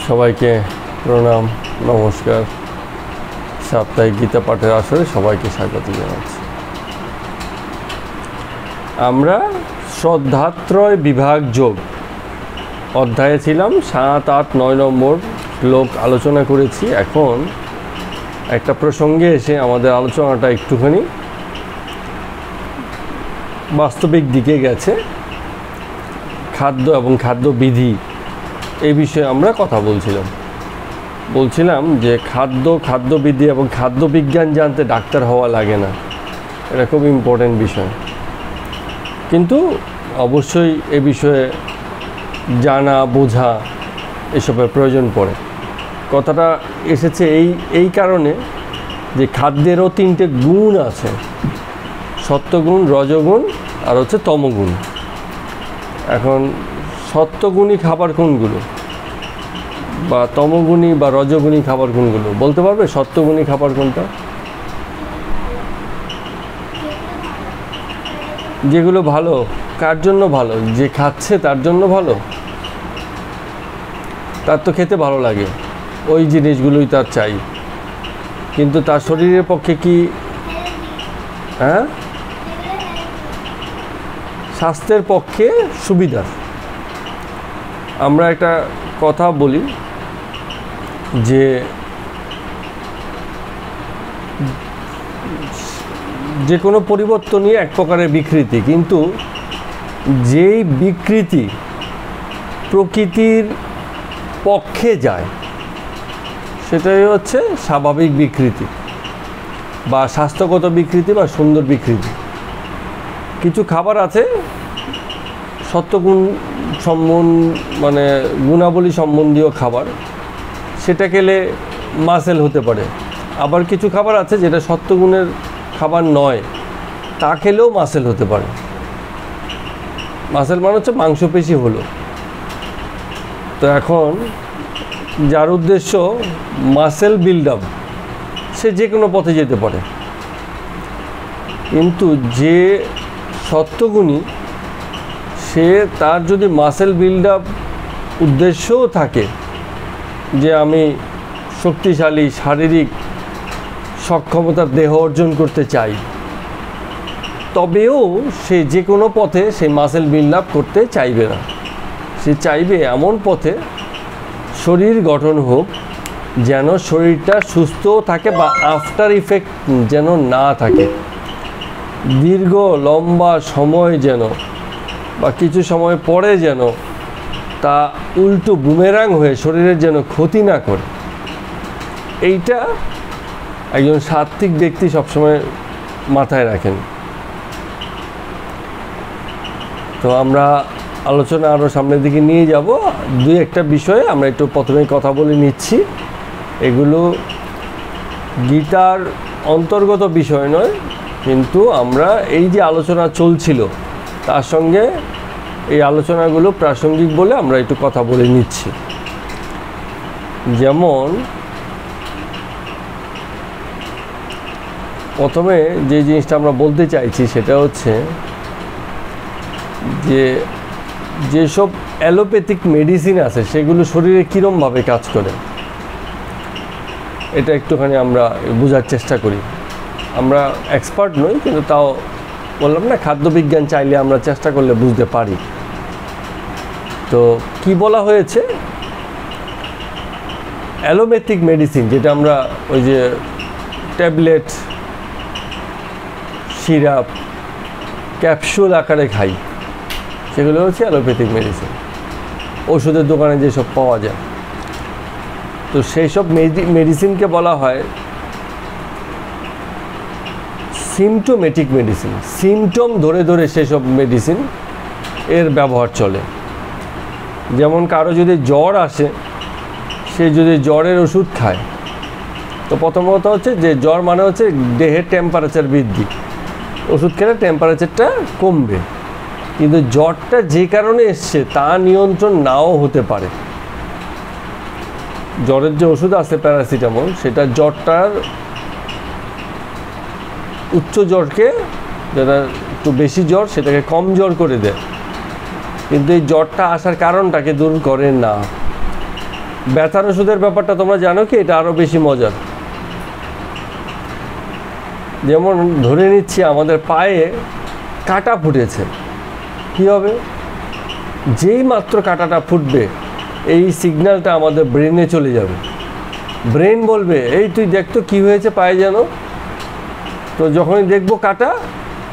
সবাইকে প্রণাম, নমস্কার। সাপ্তাহিক গীতা পাঠের আসরে সবাইকে স্বাগত জানাচ্ছি। আমরা শ্রদ্ধাত্রয় বিভাগ যোগ অধ্যায়ে ছিলাম। 7, 8, 9 নম্বর শ্লোক আলোচনা করেছি। এখন একটা প্রসঙ্গে এসে আমাদের আলোচনাটা একটুখানি বাস্তবিক দিকে গেছে। খাদ্য এবং খাদ্যবিধি এই বিষয়ে আমরা কথা বলছিলাম যে খাদ্যবিধি এবং খাদ্যবিজ্ঞান জানতে ডাক্তার হওয়া লাগে না। এটা খুব ইম্পর্টেন্ট বিষয়, কিন্তু অবশ্যই এ বিষয়ে জানা বোঝা এসবের প্রয়োজন পড়ে। কথাটা এসেছে এই কারণে যে খাদ্যেরও 3টে গুণ আছে, সত্ত্বগুণ, রজগুণ আর হচ্ছে তমগুণ। এখন সত্ত্বগুণী খাবার কোনগুলো, বা তমগুণী বা রজগুণী খাবার কোনগুলো বলতে পারবে? সত্ত্বগুণী খাবার কোনটা? যেগুলো ভালো, কার জন্য ভালো? যে খাচ্ছে তার জন্য ভালো, তার তো খেতে ভালো লাগে, ওই জিনিসগুলোই তার চাই, কিন্তু তার শরীরের পক্ষে কি স্বাস্থ্যের পক্ষে সুবিধা। আমরা একটা কথা বলি যে যে কোনো পরিবর্তনই এক প্রকারের বিকৃতি, কিন্তু যেই বিকৃতি প্রকৃতির পক্ষে যায় সেটাই হচ্ছে স্বাভাবিক বিকৃতি বা স্বাস্থ্যগত বিকৃতি বা সুন্দর বিকৃতি। কিছু খাবার আছে সত্ত্বগুণ মানে গুণাবলী সম্বন্ধীয় খাবার, সেটা খেলে মাসেল হতে পারে। আবার কিছু খাবার আছে যেটা সত্ত্বগুণের খাবার নয়, তা খেলেও মাসেল হতে পারে। মাসেল মানে হচ্ছে মাংসপেশি হলো। তো এখন যার উদ্দেশ্য মাসেল বিল্ড আপ, সে যে কোনো পথে যেতে পারে, কিন্তু যে সত্ত্বগুণী সে তার যদি মাসেল বিল্ড আপ উদ্দেশ্যও থাকে যে আমি শক্তিশালী শারীরিক সক্ষমতার দেহ অর্জন করতে চাই, তবেও সে যে কোনো পথে সেই মাসেল বিল্ড আপ করতে চাইবে না। সে চাইবে এমন পথে শরীর গঠন হোক যেন শরীরটা সুস্থ থাকে বা আফটার ইফেক্ট যেন না থাকে, দীর্ঘ লম্বা সময় যেন বা কিছু সময় পরে যেন তা উল্টো বুমেরাং হয়ে শরীরের যেন ক্ষতি না করে। এইটা একজন সাত্ত্বিক ব্যক্তি সবসময় মাথায় রাখেন। তো আমরা আলোচনা আরও সামনের দিকে নিয়ে যাব। 2-1টা বিষয়ে আমরা একটু প্রথমেই কথা বলে নিচ্ছি। এগুলো গীতার অন্তর্গত বিষয় নয়, কিন্তু আমরা এই যে আলোচনা চলছিল তার সঙ্গে এই আলোচনাগুলো প্রাসঙ্গিক বলে আমরা একটু কথা বলে নিচ্ছি। যেমন প্রথমে যে জিনিসটা আমরা বলতে চাইছি সেটা হচ্ছে যে যেসব অ্যালোপ্যাথিক মেডিসিন আছে সেগুলো শরীরে কীরমভাবে কাজ করে, এটা একটুখানি আমরা বোঝার চেষ্টা করি। আমরা এক্সপার্ট নই, কিন্তু তাও বললাম না, খাদ্যবিজ্ঞান চাইলে আমরা চেষ্টা করলে বুঝতে পারি। তো কি বলা হয়েছে, অ্যালোপ্যাথিক মেডিসিন যেটা আমরা ওই যে ট্যাবলেট, সিরাপ, ক্যাপসুল আকারে খাই, সেগুলো হচ্ছে অ্যালোপ্যাথিক মেডিসিন, ওষুধের দোকানে যেসব পাওয়া যায়। তো সেই সব মেডিসিনকে বলা হয় সিমটোমেটিক মেডিসিন। সিমটম ধরে ধরে সেসব মেডিসিন এর ব্যবহার চলে। যেমন কারো যদি জ্বর আসে, সে যদি জ্বরের ওষুধ খায়, তো প্রথমত হচ্ছে যে জ্বর মানে হচ্ছে দেহের টেম্পারেচার বৃদ্ধি, ওষুধ খেলে টেম্পারেচারটা কমবে, কিন্তু জ্বরটা যে কারণে এসছে তা নিয়ন্ত্রণ নাও হতে পারে। জ্বরের যে ওষুধ আছে প্যারাসিটামল, সেটা জ্বরটার উচ্চ জ্বরকে, যেটা একটু বেশি জ্বর সেটাকে কম জ্বর করে দেয়, কিন্তু এই জ্বরটা আসার কারণটাকে দূর করে না। ব্যথার ওষুধের ব্যাপারটা তোমরা জানো কি? এটা আরও বেশি মজার। যেমন ধরে নিচ্ছি আমাদের পায়ে কাঁটা ফুটেছে, কী হবে? যেই মাত্র কাঁটাটা ফুটবে এই সিগন্যালটা আমাদের ব্রেনে চলে যাবে। ব্রেন বলবে, এই তুই দেখতো কী হয়েছে পায়ে যেন। তো যখনই দেখবো কাঁটা,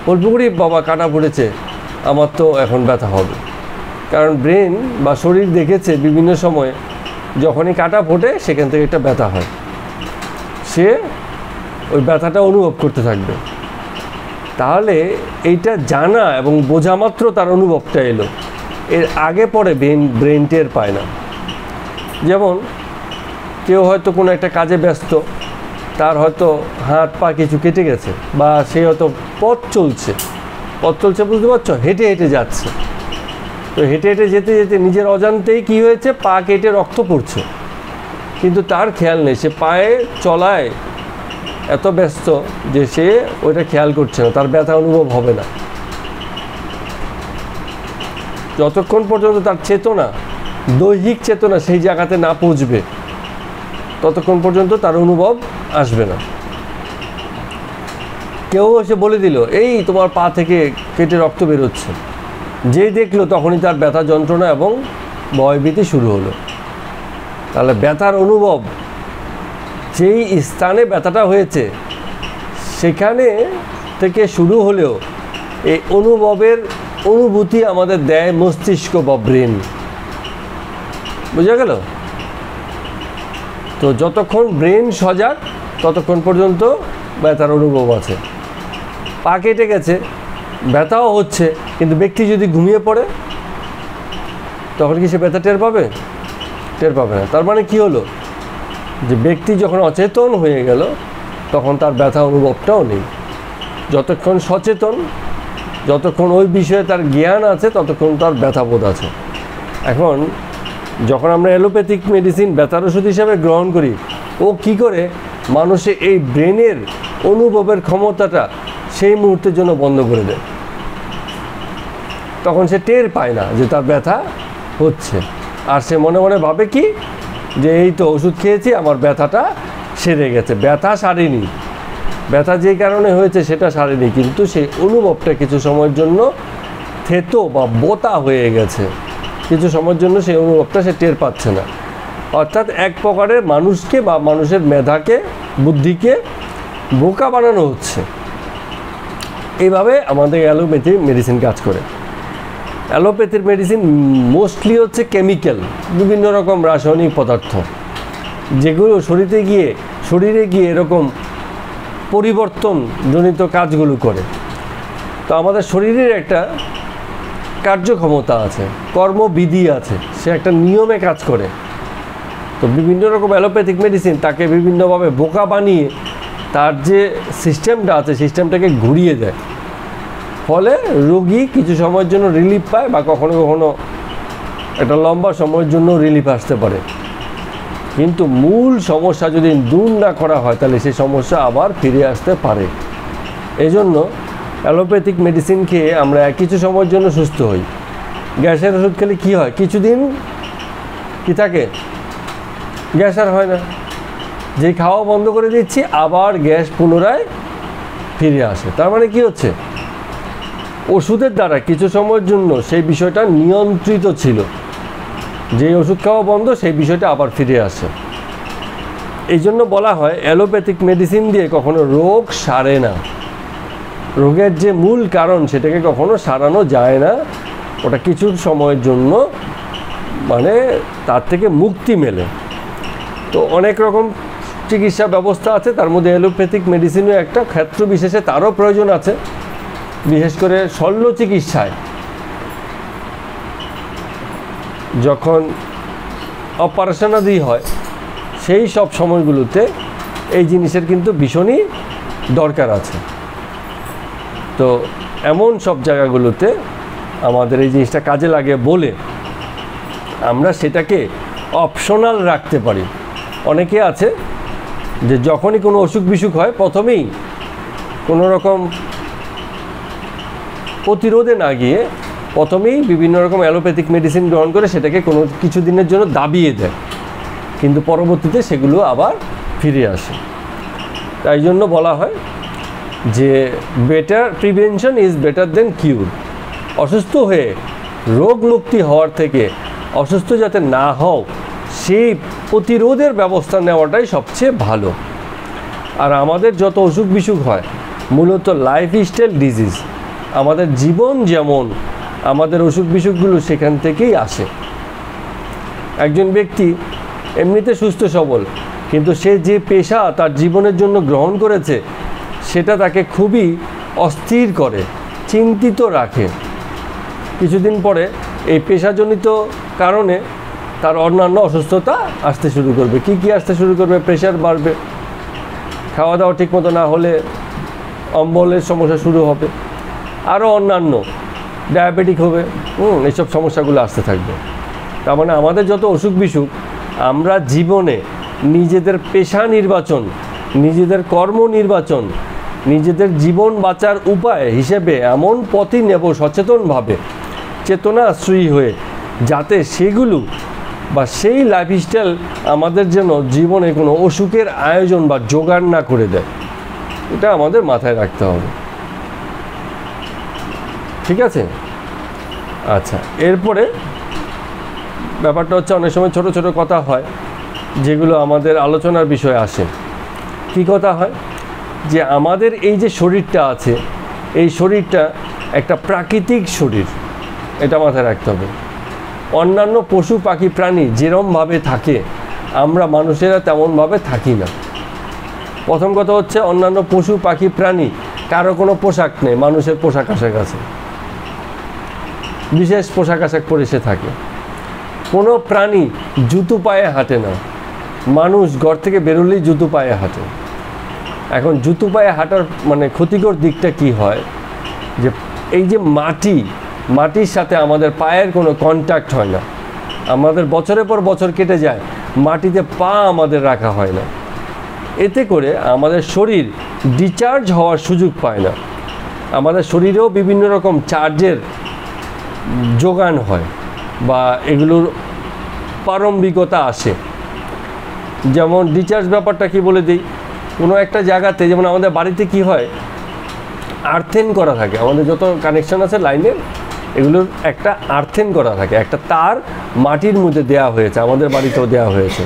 বলবো করি বাবা কাঁটা ফুটেছে, আমার তো এখন ব্যথা হবে। কারণ ব্রেন বা শরীর দেখেছে বিভিন্ন সময়ে যখনই কাঁটা ফোটে সেখান থেকে একটা ব্যথা হয়, সে ওই ব্যথাটা অনুভব করতে থাকবে। তাহলে এইটা জানা এবং বোঝা মাত্র তার অনুভবটা এলো, এর আগে পরে ব্রেন টের পায় না। যেমন কেউ হয়তো কোনো একটা কাজে ব্যস্ত, তার হয়তো হাত পা কিছু কেটে গেছে, বা সে হয়তো পথ চলছে বুঝতে পারছো, হেঁটে হেঁটে যাচ্ছে। তো হেঁটে হেঁটে যেতে যেতে নিজের অজান্তেই কী হয়েছে, পা কেটে রক্ত পড়ছে, কিন্তু তার খেয়াল নেই, সে পায়ে চলায় এত ব্যস্ত যে সে ওইটা খেয়াল করছে না, তার ব্যথা অনুভব হবে না। যতক্ষণ পর্যন্ত তার চেতনা, দৈহিক চেতনা সেই জায়গাতে না পৌঁছবে ততক্ষণ পর্যন্ত তার অনুভব আসবে না। কেউ এসে বলে দিল, এই তোমার পা থেকে কেটে রক্ত বেরোচ্ছে, যেই দেখলো তখনই তার ব্যথা যন্ত্রণা এবং ভয়ভীতি শুরু হলো। তাহলে ব্যথার অনুভব যেই স্থানে ব্যথাটা হয়েছে সেখানে থেকে শুরু হলেও এই অনুভবের অনুভূতি আমাদের দেয় মস্তিষ্ক বা ব্রেন। বুঝা গেল? তো যতক্ষণ ব্রেন সজাগ ততক্ষণ পর্যন্ত ব্যথার অনুভব আছে। পা কেটে গেছে, ব্যথাও হচ্ছে, কিন্তু ব্যক্তি যদি ঘুমিয়ে পড়ে তখন কি সে ব্যথা টের পাবে? টের পাবে না। তার মানে কি হলো, যে ব্যক্তি যখন অচেতন হয়ে গেল তখন তার ব্যথা অনুভবটাও নেই। যতক্ষণ সচেতন, যতক্ষণ ওই বিষয়ে তার জ্ঞান আছে ততক্ষণ তার ব্যথাবোধ আছে। এখন যখন আমরা অ্যালোপ্যাথিক মেডিসিন ব্যথার ওষুধ হিসাবে গ্রহণ করি, ও কি করে মানুষের এই ব্রেনের অনুভবের ক্ষমতাটা সেই মুহূর্তের জন্য বন্ধ করে দেয়। তখন সে টের পায় না যে তার ব্যথা হচ্ছে, আর সে মনে মনে ভাবে কি, যে এই তো ওষুধ খেয়েছি, আমার ব্যথাটা সেরে গেছে। ব্যথা সারেনি, ব্যথা যেই কারণে হয়েছে সেটা সারেনি, কিন্তু সেই অনুভবটা কিছু সময়ের জন্য থেতো বা বোতা হয়ে গেছে, কিছু সময়ের জন্য সেই অনুভবটা সে টের পাচ্ছে না। অর্থাৎ এক প্রকারের মানুষকে বা মানুষের মেধাকে, বুদ্ধিকে বোকা বানানো হচ্ছে। এইভাবে আমাদের অ্যালোপ্যাথি মেডিসিন কাজ করে। অ্যালোপ্যাথির মেডিসিন মোস্টলি হচ্ছে কেমিক্যাল, বিভিন্ন রকম রাসায়নিক পদার্থ, যেগুলো শরীরে গিয়ে এরকম পরিবর্তনজনিত কাজগুলো করে। তো আমাদের শরীরের একটা কার্যক্ষমতা আছে, কর্মবিধি আছে, সে একটা নিয়মে কাজ করে। তো বিভিন্ন রকম অ্যালোপ্যাথিক মেডিসিন তাকে বিভিন্নভাবে বোকা বানিয়ে তার যে সিস্টেমটা আছে সিস্টেমটাকে ঘুরিয়ে দেয়, ফলে রোগী কিছু সময়ের জন্য রিলিফ পায়, বা কখনো কখনো একটা লম্বা সময়ের জন্য রিলিফ আসতে পারে। কিন্তু মূল সমস্যা যদি দূর না করা হয় তাহলে সেই সমস্যা আবার ফিরে আসতে পারে। এই জন্য অ্যালোপ্যাথিক মেডিসিন খেয়ে আমরা কিছু সময়ের জন্য সুস্থ হই। গ্যাসের ওষুধ খেলে কী হয়, কিছুদিন কি থাকে, গ্যাস আর হয় না। যে খাওয়া বন্ধ করে দিচ্ছি আবার গ্যাস পুনরায় ফিরে আসে। তার মানে কি হচ্ছে, ওষুধের দ্বারা কিছু সময়ের জন্য সেই বিষয়টা নিয়ন্ত্রিত ছিল, যে ওষুধ খাওয়া বন্ধ সেই বিষয়টা আবার ফিরে আসে। এই জন্য বলা হয় অ্যালোপ্যাথিক মেডিসিন দিয়ে কখনো রোগ সারে না। রোগের যে মূল কারণ সেটাকে কখনো সারানো যায় না, ওটা কিছু সময়ের জন্য মানে তার থেকে মুক্তি মেলে। তো অনেক রকম চিকিৎসা ব্যবস্থা আছে, তার মধ্যে অ্যালোপ্যাথিক মেডিসিনও একটা, ক্ষেত্র বিশেষে তারও প্রয়োজন আছে। বিশেষ করে শল্য চিকিৎসায় যখন অপারেশনাদি হয় সেই সব সময়গুলোতে এই জিনিসের কিন্তু ভীষণই দরকার আছে। তো এমন সব জায়গাগুলোতে আমাদের এই জিনিসটা কাজে লাগে বলে আমরা সেটাকে অপশনাল রাখতে পারি। অনেকে আছে যে যখনই কোনো অসুখ বিসুখ হয় প্রথমেই কোনো রকম প্রতিরোধে না গিয়ে প্রথমেই বিভিন্ন রকম অ্যালোপ্যাথিক মেডিসিন গ্রহণ করে সেটাকে কোনো কিছু দিনের জন্য দাবিয়ে দেয়। কিন্তু পরবর্তীতে সেগুলো আবার ফিরে আসে। তাই জন্য বলা হয় যে প্রিভেনশন ইজ বেটার দেন কিউর। অসুস্থ হয়ে রোগ মুক্তি হওয়ার থেকে অসুস্থ যাতে না হও সেই প্রতিরোধের ব্যবস্থা নেওয়াটাই সবচেয়ে ভালো। আর আমাদের যত অসুখ বিসুখ হয় মূলত লাইফস্টাইল ডিজিজ, আমাদের জীবন যেমন আমাদের অসুখ বিসুখগুলো সেখান থেকেই আসে। একজন ব্যক্তি এমনিতে সুস্থ সবল, কিন্তু সে যে পেশা তার জীবনের জন্য গ্রহণ করেছে সেটা তাকে খুবই অস্থির করে, চিন্তিত রাখে। কিছুদিন পরে এই পেশাজনিত কারণে তার অন্যান্য অসুস্থতা আসতে শুরু করবে। কি কি আসতে শুরু করবে? প্রেশার বাড়বে, খাওয়া দাওয়া ঠিকমতো না হলে অম্বলের সমস্যা শুরু হবে, আরও অন্যান্য ডায়াবেটিক হবে, এইসব সমস্যাগুলো আসতে থাকবে। তার মানে আমাদের যত অসুখ বিসুখ, আমরা জীবনে নিজেদের পেশা নির্বাচন, নিজেদের কর্ম নির্বাচন, নিজেদের জীবন বাঁচার উপায় হিসেবে এমন পথই নেব সচেতনভাবে, চেতনাশ্রয়ী হয়ে, যাতে সেগুলো বা সেই লাইফস্টাইল আমাদের যেন জীবনে কোনো অসুখের আয়োজন বা জোগাড় না করে দেয়। এটা আমাদের মাথায় রাখতে হবে। ঠিক আছে? আচ্ছা, এরপরে ব্যাপারটা হচ্ছে অনেক সময় ছোট ছোট কথা হয় যেগুলো আমাদের আলোচনার বিষয়ে আসে। কি কথা হয়? যে আমাদের এই যে শরীরটা আছে, এই শরীরটা একটা প্রাকৃতিক শরীর, এটা মাথায় রাখতে হবে। অন্যান্য পশু পাখি প্রাণী যেরমভাবে থাকে আমরা মানুষেরা তেমনভাবে থাকি না। প্রথম কথা হচ্ছে অন্যান্য পশু পাখি প্রাণী কারো কোনো পোশাক নেই, মানুষের পোশাক আশাক আছে, বিশেষ পোশাক আশাক পরে সে থাকে। কোনো প্রাণী জুতো পায়ে হাঁটে না, মানুষ ঘর থেকে বেরোলেই জুতো পায়ে হাঁটে। এখন জুতো পায়ে হাঁটার মানে ক্ষতিকর দিকটা কি হয়? যে এই যে মাটির সাথে আমাদের পায়ের কোনো কন্ট্যাক্ট হয় না, আমাদের বছরের পর বছর কেটে যায়, মাটিতে পা আমাদের রাখা হয় না। এতে করে আমাদের শরীর ডিচার্জ হওয়ার সুযোগ পায় না। আমাদের শরীরেও বিভিন্ন রকম চার্জের যোগান হয় বা এগুলোর প্রারম্ভিকতা আসে। যেমন ডিচার্জ ব্যাপারটা কি বলে দিই, কোনো একটা জায়গাতে, যেমন আমাদের বাড়িতে কি হয়, আর্থেন করা থাকে, আমাদের যত কানেকশন আছে লাইনের, এগুলোর একটা আর্থেন করা থাকে, একটা তার মাটির মধ্যে দেয়া হয়েছে, আমাদের বাড়িতেও দেওয়া হয়েছে,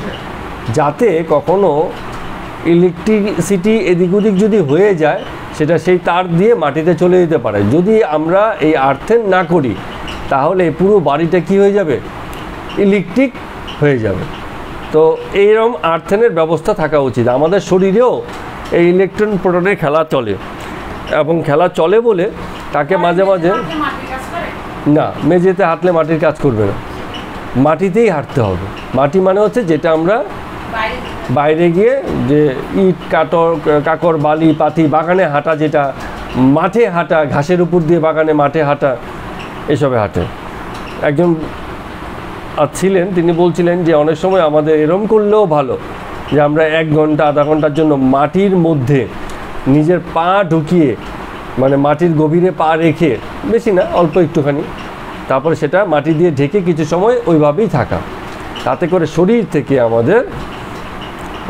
যাতে কখনো ইলেকট্রিসিটি এদিক ওদিক যদি হয়ে যায় সেটা সেই তার দিয়ে মাটিতে চলে যেতে পারে। যদি আমরা এই আর্থেন না করি তাহলে পুরো বাড়িটা কি হয়ে যাবে? ইলেকট্রিক হয়ে যাবে। তো এইরকম আর্থেনের ব্যবস্থা থাকা উচিত। আমাদের শরীরেও এই ইলেকট্রন প্রোটনের খেলা চলে, এবং খেলা চলে বলে তাকে মাঝে মাঝে না, মেঝেতে হাঁটলে মাটির কাজ করবে না, মাটিতেই হাঁটতে হবে। মাটি মানে হচ্ছে যেটা আমরা বাইরে গিয়ে যে ইট কাকর বালি পাতি বাগানে হাঁটা, যেটা মাঠে হাঁটা, ঘাসের উপর দিয়ে বাগানে মাঠে হাঁটা, এসবে হাঁটে। একজন ছিলেন, তিনি বলছিলেন যে অনেক সময় আমাদের এরম করলেও ভালো যে আমরা 1 ঘন্টা আধা ঘন্টার জন্য মাটির মধ্যে নিজের পা ঢুকিয়ে, মানে মাটির গভীরে পা রেখে, বেশি না অল্প একটুখানি, তারপরে সেটা মাটি দিয়ে ঢেকে কিছু সময় ওইভাবেই থাকা। তাতে করে শরীর থেকে আমাদের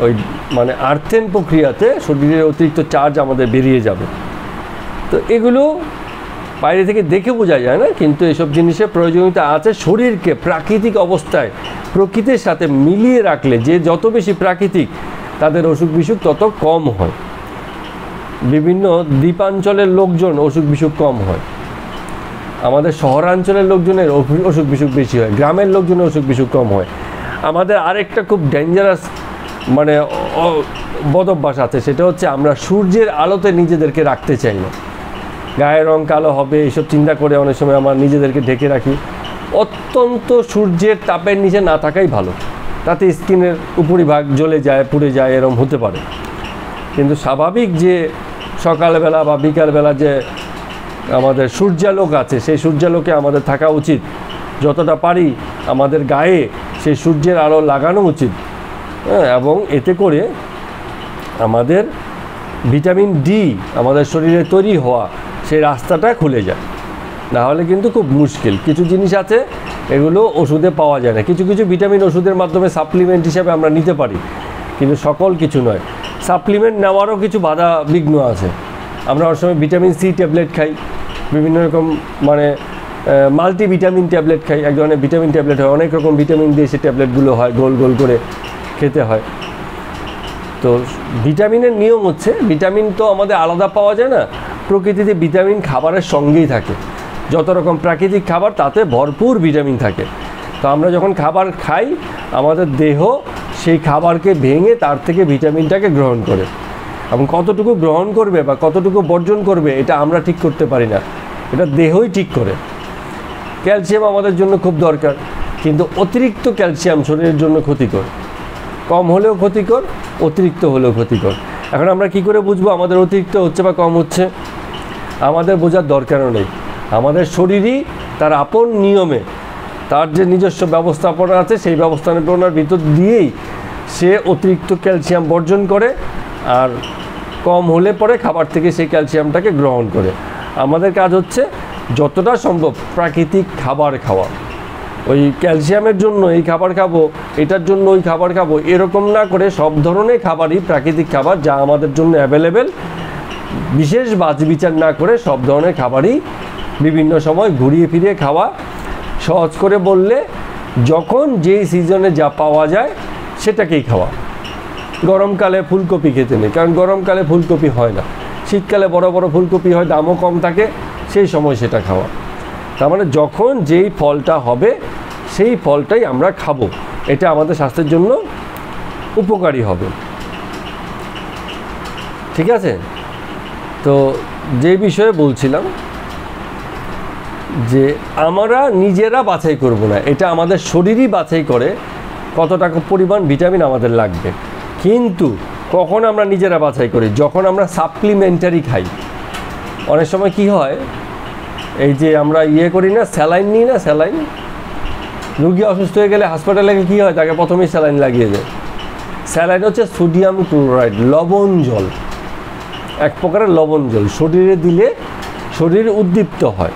ওই মানে আর্থেন প্রক্রিয়াতে শরীরের অতিরিক্ত চার্জ আমাদের বেরিয়ে যাবে। তো এগুলো বাইরে থেকে দেখে বোঝা যায় না, কিন্তু এসব জিনিসের প্রয়োজনীয়তা আছে। শরীরকে প্রাকৃতিক অবস্থায় প্রকৃতির সাথে মিলিয়ে রাখলে, যে যত বেশি প্রাকৃতিক তাদের অসুখ বিসুখ তত কম হয়। বিভিন্ন দ্বীপাঞ্চলের লোকজন অসুখ বিসুখ কম হয়, আমাদের শহরাঞ্চলের লোকজনের অসুখ বিসুখ বেশি হয়, গ্রামের লোকজনের অসুখ বিসুখ কম হয়। আমাদের আরেকটা খুব ডেঞ্জারাস মানে বদভ্যাস আছে, সেটা হচ্ছে আমরা সূর্যের আলোতে নিজেদেরকে রাখতে চাই না। গায়ের রং কালো হবে এইসব চিন্তা করে অনেক সময় আমরা নিজেদেরকে ঢেকে রাখি। অত্যন্ত সূর্যের তাপের নিচে না থাকাই ভালো, তাতে স্কিনের উপরিভাগ জ্বলে যায়, পুড়ে যায়, এরম হতে পারে। কিন্তু স্বাভাবিক যে সকালবেলা বা বিকালবেলা যে আমাদের সূর্যালোক আছে, সেই সূর্যালোকে আমাদের থাকা উচিত। যতটা পারি আমাদের গায়ে সেই সূর্যের আলো লাগানো উচিত, এবং এতে করে আমাদের ভিটামিন ডি আমাদের শরীরে তৈরি হওয়া সেই রাস্তাটা খুলে যায়। না হলে কিন্তু খুব মুশকিল। কিছু জিনিস আছে এগুলো ওষুধে পাওয়া যায় না। কিছু কিছু ভিটামিন ওষুধের মাধ্যমে সাপ্লিমেন্ট হিসাবে আমরা নিতে পারি, কিন্তু সকল কিছু নয়। সাপ্লিমেন্ট নেওয়ারও কিছু বাধা বিঘ্ন আছে। আমরা অনেক সময় ভিটামিন সি ট্যাবলেট খাই, বিভিন্ন রকম মানে মাল্টিভিটামিন ট্যাবলেট খাই। এক ধরনের ভিটামিন ট্যাবলেট হয়, অনেক রকম ভিটামিন দিয়ে সে ট্যাবলেটগুলো হয়, গোল গোল করে খেতে হয়। তো ভিটামিনের নিয়ম হচ্ছে, ভিটামিন তো আমাদের আলাদা পাওয়া যায় না, প্রকৃতিতে ভিটামিন খাবারের সঙ্গেই থাকে। যত রকম প্রাকৃতিক খাবার তাতে ভরপুর ভিটামিন থাকে। তো আমরা যখন খাবার খাই, আমাদের দেহ সেই খাবারকে ভেঙে তার থেকে ভিটামিনটাকে গ্রহণ করে, এবং কতটুকু গ্রহণ করবে বা কতটুকু বর্জন করবে এটা আমরা ঠিক করতে পারি না, এটা দেহই ঠিক করে। ক্যালসিয়াম আমাদের জন্য খুব দরকার, কিন্তু অতিরিক্ত ক্যালসিয়াম শরীরের জন্য ক্ষতিকর। কম হলেও ক্ষতিকর, অতিরিক্ত হলেও ক্ষতিকর। এখন আমরা কি করে বুঝবো আমাদের অতিরিক্ত হচ্ছে বা কম হচ্ছে? আমাদের বোঝার দরকারও নেই। আমাদের শরীরই তার আপন নিয়মে, তার যে নিজস্ব ব্যবস্থাপনা আছে সেই ব্যবস্থাপনার ভিতর দিয়েই সে অতিরিক্ত ক্যালসিয়াম বর্জন করে, আর কম হলে পরে খাবার থেকে সেই ক্যালসিয়ামটাকে গ্রহণ করে। আমাদের কাজ হচ্ছে যতটা সম্ভব প্রাকৃতিক খাবার খাওয়া। ওই ক্যালসিয়ামের জন্য এই খাবার খাবো, এটার জন্য ওই খাবার খাবো, এরকম না করে সব ধরনের খাবারই প্রাকৃতিক খাবার যা আমাদের জন্য অ্যাভেলেবেল, বিশেষ বাছবিচার না করে সব ধরনের খাবারই বিভিন্ন সময় ঘুরিয়ে ফিরিয়ে খাওয়া। সহজ করে বললে, যখন যেই সিজনে যা পাওয়া যায় সেটাকেই খাওয়া। গরমকালে ফুলকপি খেতে নেই, কারণ গরমকালে ফুলকপি হয় না। শীতকালে বড় বড় ফুলকপি হয়, দামও কম থাকে, সেই সময় সেটা খাওয়া। তার মানে যখন যেই ফলটা হবে সেই ফলটাই আমরা খাবো, এটা আমাদের স্বাস্থ্যের জন্য উপকারী হবে। ঠিক আছে? তো যে বিষয়ে বলছিলাম যে আমরা নিজেরা বাছাই করব না, এটা আমাদের শরীরই বাছাই করে কতটা পরিমাণ ভিটামিন আমাদের লাগবে। কিন্তু কখন আমরা নিজেরা বাছাই করি? যখন আমরা সাপ্লিমেন্টারি খাই। অনেক সময় কি হয়, এই যে আমরা করি না, স্যালাইন নিই না, স্যালাইন। রুগী অসুস্থ হয়ে গেলে হাসপাতালে কী হয়, তাকে প্রথমেই স্যালাইন লাগিয়ে দেয়। স্যালাইন হচ্ছে সোডিয়াম ক্লোরাইড, লবণ জল, এক প্রকারের লবণ জল। শরীরে দিলে শরীর উদ্দীপ্ত হয়,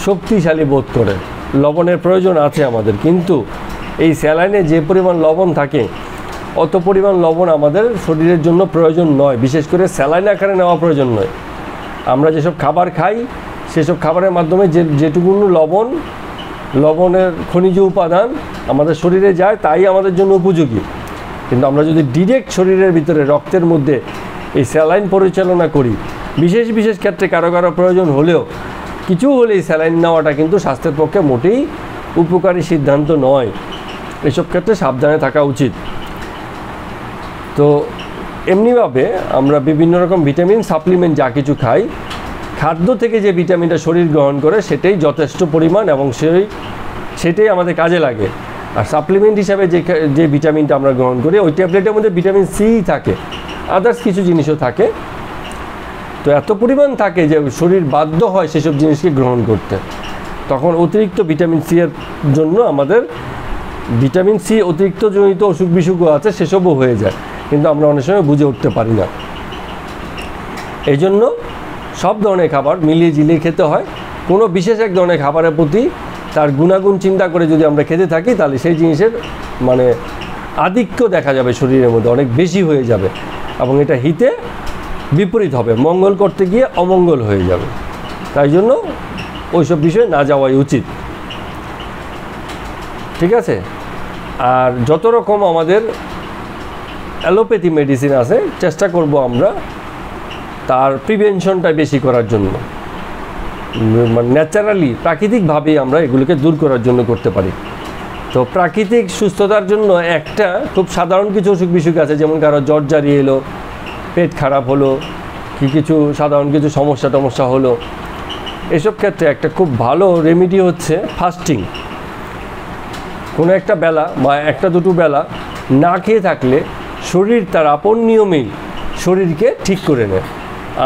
শক্তিশালী বোধ করে। লবণের প্রয়োজন আছে আমাদের, কিন্তু এই স্যালাইনে যে পরিমাণ লবণ থাকে অত পরিমাণ লবণ আমাদের শরীরের জন্য প্রয়োজন নয়, বিশেষ করে স্যালাইন আকারে নেওয়া প্রয়োজন নয়। আমরা যেসব খাবার খাই সেসব খাবারের মাধ্যমে যেটুকুনো লবণের খনিজ উপাদান আমাদের শরীরে যায় তাই আমাদের জন্য উপযোগী। কিন্তু আমরা যদি ডিরেক্ট শরীরের ভিতরে রক্তের মধ্যে এই স্যালাইন পরিচালনা করি, বিশেষ বিশেষ ক্ষেত্রে কারো কারো প্রয়োজন হলেও কিছু হলেই স্যালাইন নেওয়াটা কিন্তু স্বাস্থ্যের পক্ষে মোটেই উপকারী সিদ্ধান্ত নয়। এসব ক্ষেত্রে সাবধানে থাকা উচিত। তো এমনিভাবে আমরা বিভিন্ন রকম ভিটামিন সাপ্লিমেন্ট যা কিছু খাই, খাদ্য থেকে যে ভিটামিনটা শরীর গ্রহণ করে সেটাই যথেষ্ট পরিমাণ, এবং সেটাই আমাদের কাজে লাগে। আর সাপ্লিমেন্ট হিসাবে যে ভিটামিনটা আমরা গ্রহণ করি, ওই ট্যাবলেটের মধ্যে ভিটামিন সি থাকে, আদার্স কিছু জিনিসও থাকে। তো এত পরিমাণ থাকে যে শরীর বাধ্য হয় সেসব জিনিসকে গ্রহণ করতে। তখন অতিরিক্ত ভিটামিন সি এর জন্য আমাদের ভিটামিন সি অতিরিক্ত জনিত অসুখ বিসুখও আছে, সেসবও হয়ে যায়, কিন্তু আমরা অনেক সময় বুঝে উঠতে পারি না। এই জন্য সব ধরনের খাবার মিলিয়ে ঝিলিয়ে খেতে হয়। কোনো বিশেষ এক ধরনের খাবারের প্রতি তার গুণাগুণ চিন্তা করে যদি আমরা খেতে থাকি, তাহলে সেই জিনিসের মানে আধিক্য দেখা যাবে শরীরের মধ্যে, অনেক বেশি হয়ে যাবে, এবং এটা হিতে বিপরীত হবে, মঙ্গল করতে গিয়ে অমঙ্গল হয়ে যাবে। তাই জন্য ওইসব বিষয়ে না যাওয়াই উচিত। ঠিক আছে? আর যত রকম আমাদের অ্যালোপ্যাথি মেডিসিন আছে, চেষ্টা করব আমরা তার প্রিভেনশনটা বেশি করার জন্য, মানে ন্যাচারালি প্রাকৃতিকভাবেই আমরা এগুলোকে দূর করার জন্য করতে পারি। তো প্রাকৃতিক সুস্থতার জন্য একটা খুব সাধারণ কিছু অসুখ বিসুখ আছে, যেমন কারো জ্বর জারি এলো, পেট খারাপ হলো, কিছু সাধারণ কিছু সমস্যা হলো, এসব ক্ষেত্রে একটা খুব ভালো রেমেডি হচ্ছে ফাস্টিং। কোনো একটা বেলা বা একটা দুটো বেলা না খেয়ে থাকলে শরীর তার আপন নিয়মেই শরীরকে ঠিক করে নেয়।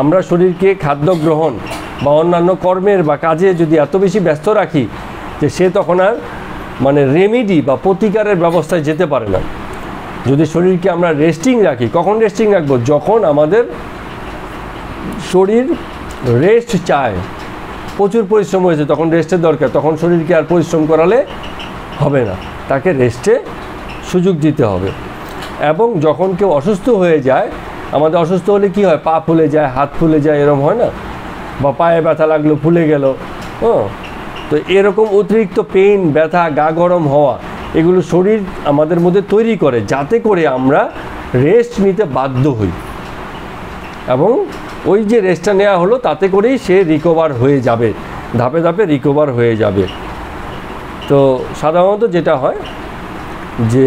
আমরা শরীরকে খাদ্য গ্রহণ বা অন্যান্য কর্মের বা কাজে যদি এত বেশি ব্যস্ত রাখি যে সে তখন আর মানে রেমেডি বা প্রতিকারের ব্যবস্থায় যেতে পারে না। যদি শরীরকে আমরা রেস্টিং রাখি, কখন রেস্টিং রাখবো? যখন আমাদের শরীর রেস্ট চায়, প্রচুর পরিশ্রম হয়েছে, তখন রেস্টের দরকার, তখন শরীরকে আর পরিশ্রম করালে হবে না, তাকে রেস্টে সুযোগ দিতে হবে। এবং যখন কেউ অসুস্থ হয়ে যায়, আমাদের অসুস্থ হলে কি হয়, পা ফুলে যায়, হাত ফুলে যায়, এরকম হয় না, বা পায়ে ব্যথা লাগলো ফুলে গেল, তো এরকম অতিরিক্ত পেইন, ব্যথা, গা গরম হওয়া, এগুলো শরীর আমাদের মধ্যে তৈরি করে যাতে করে আমরা রেস্ট নিতে বাধ্য হই, এবং ওই যে রেস্টটা নেওয়া হলো তাতে করেই সে রিকভার হয়ে যাবে, ধাপে ধাপে রিকভার হয়ে যাবে। তো সাধারণত যেটা হয় যে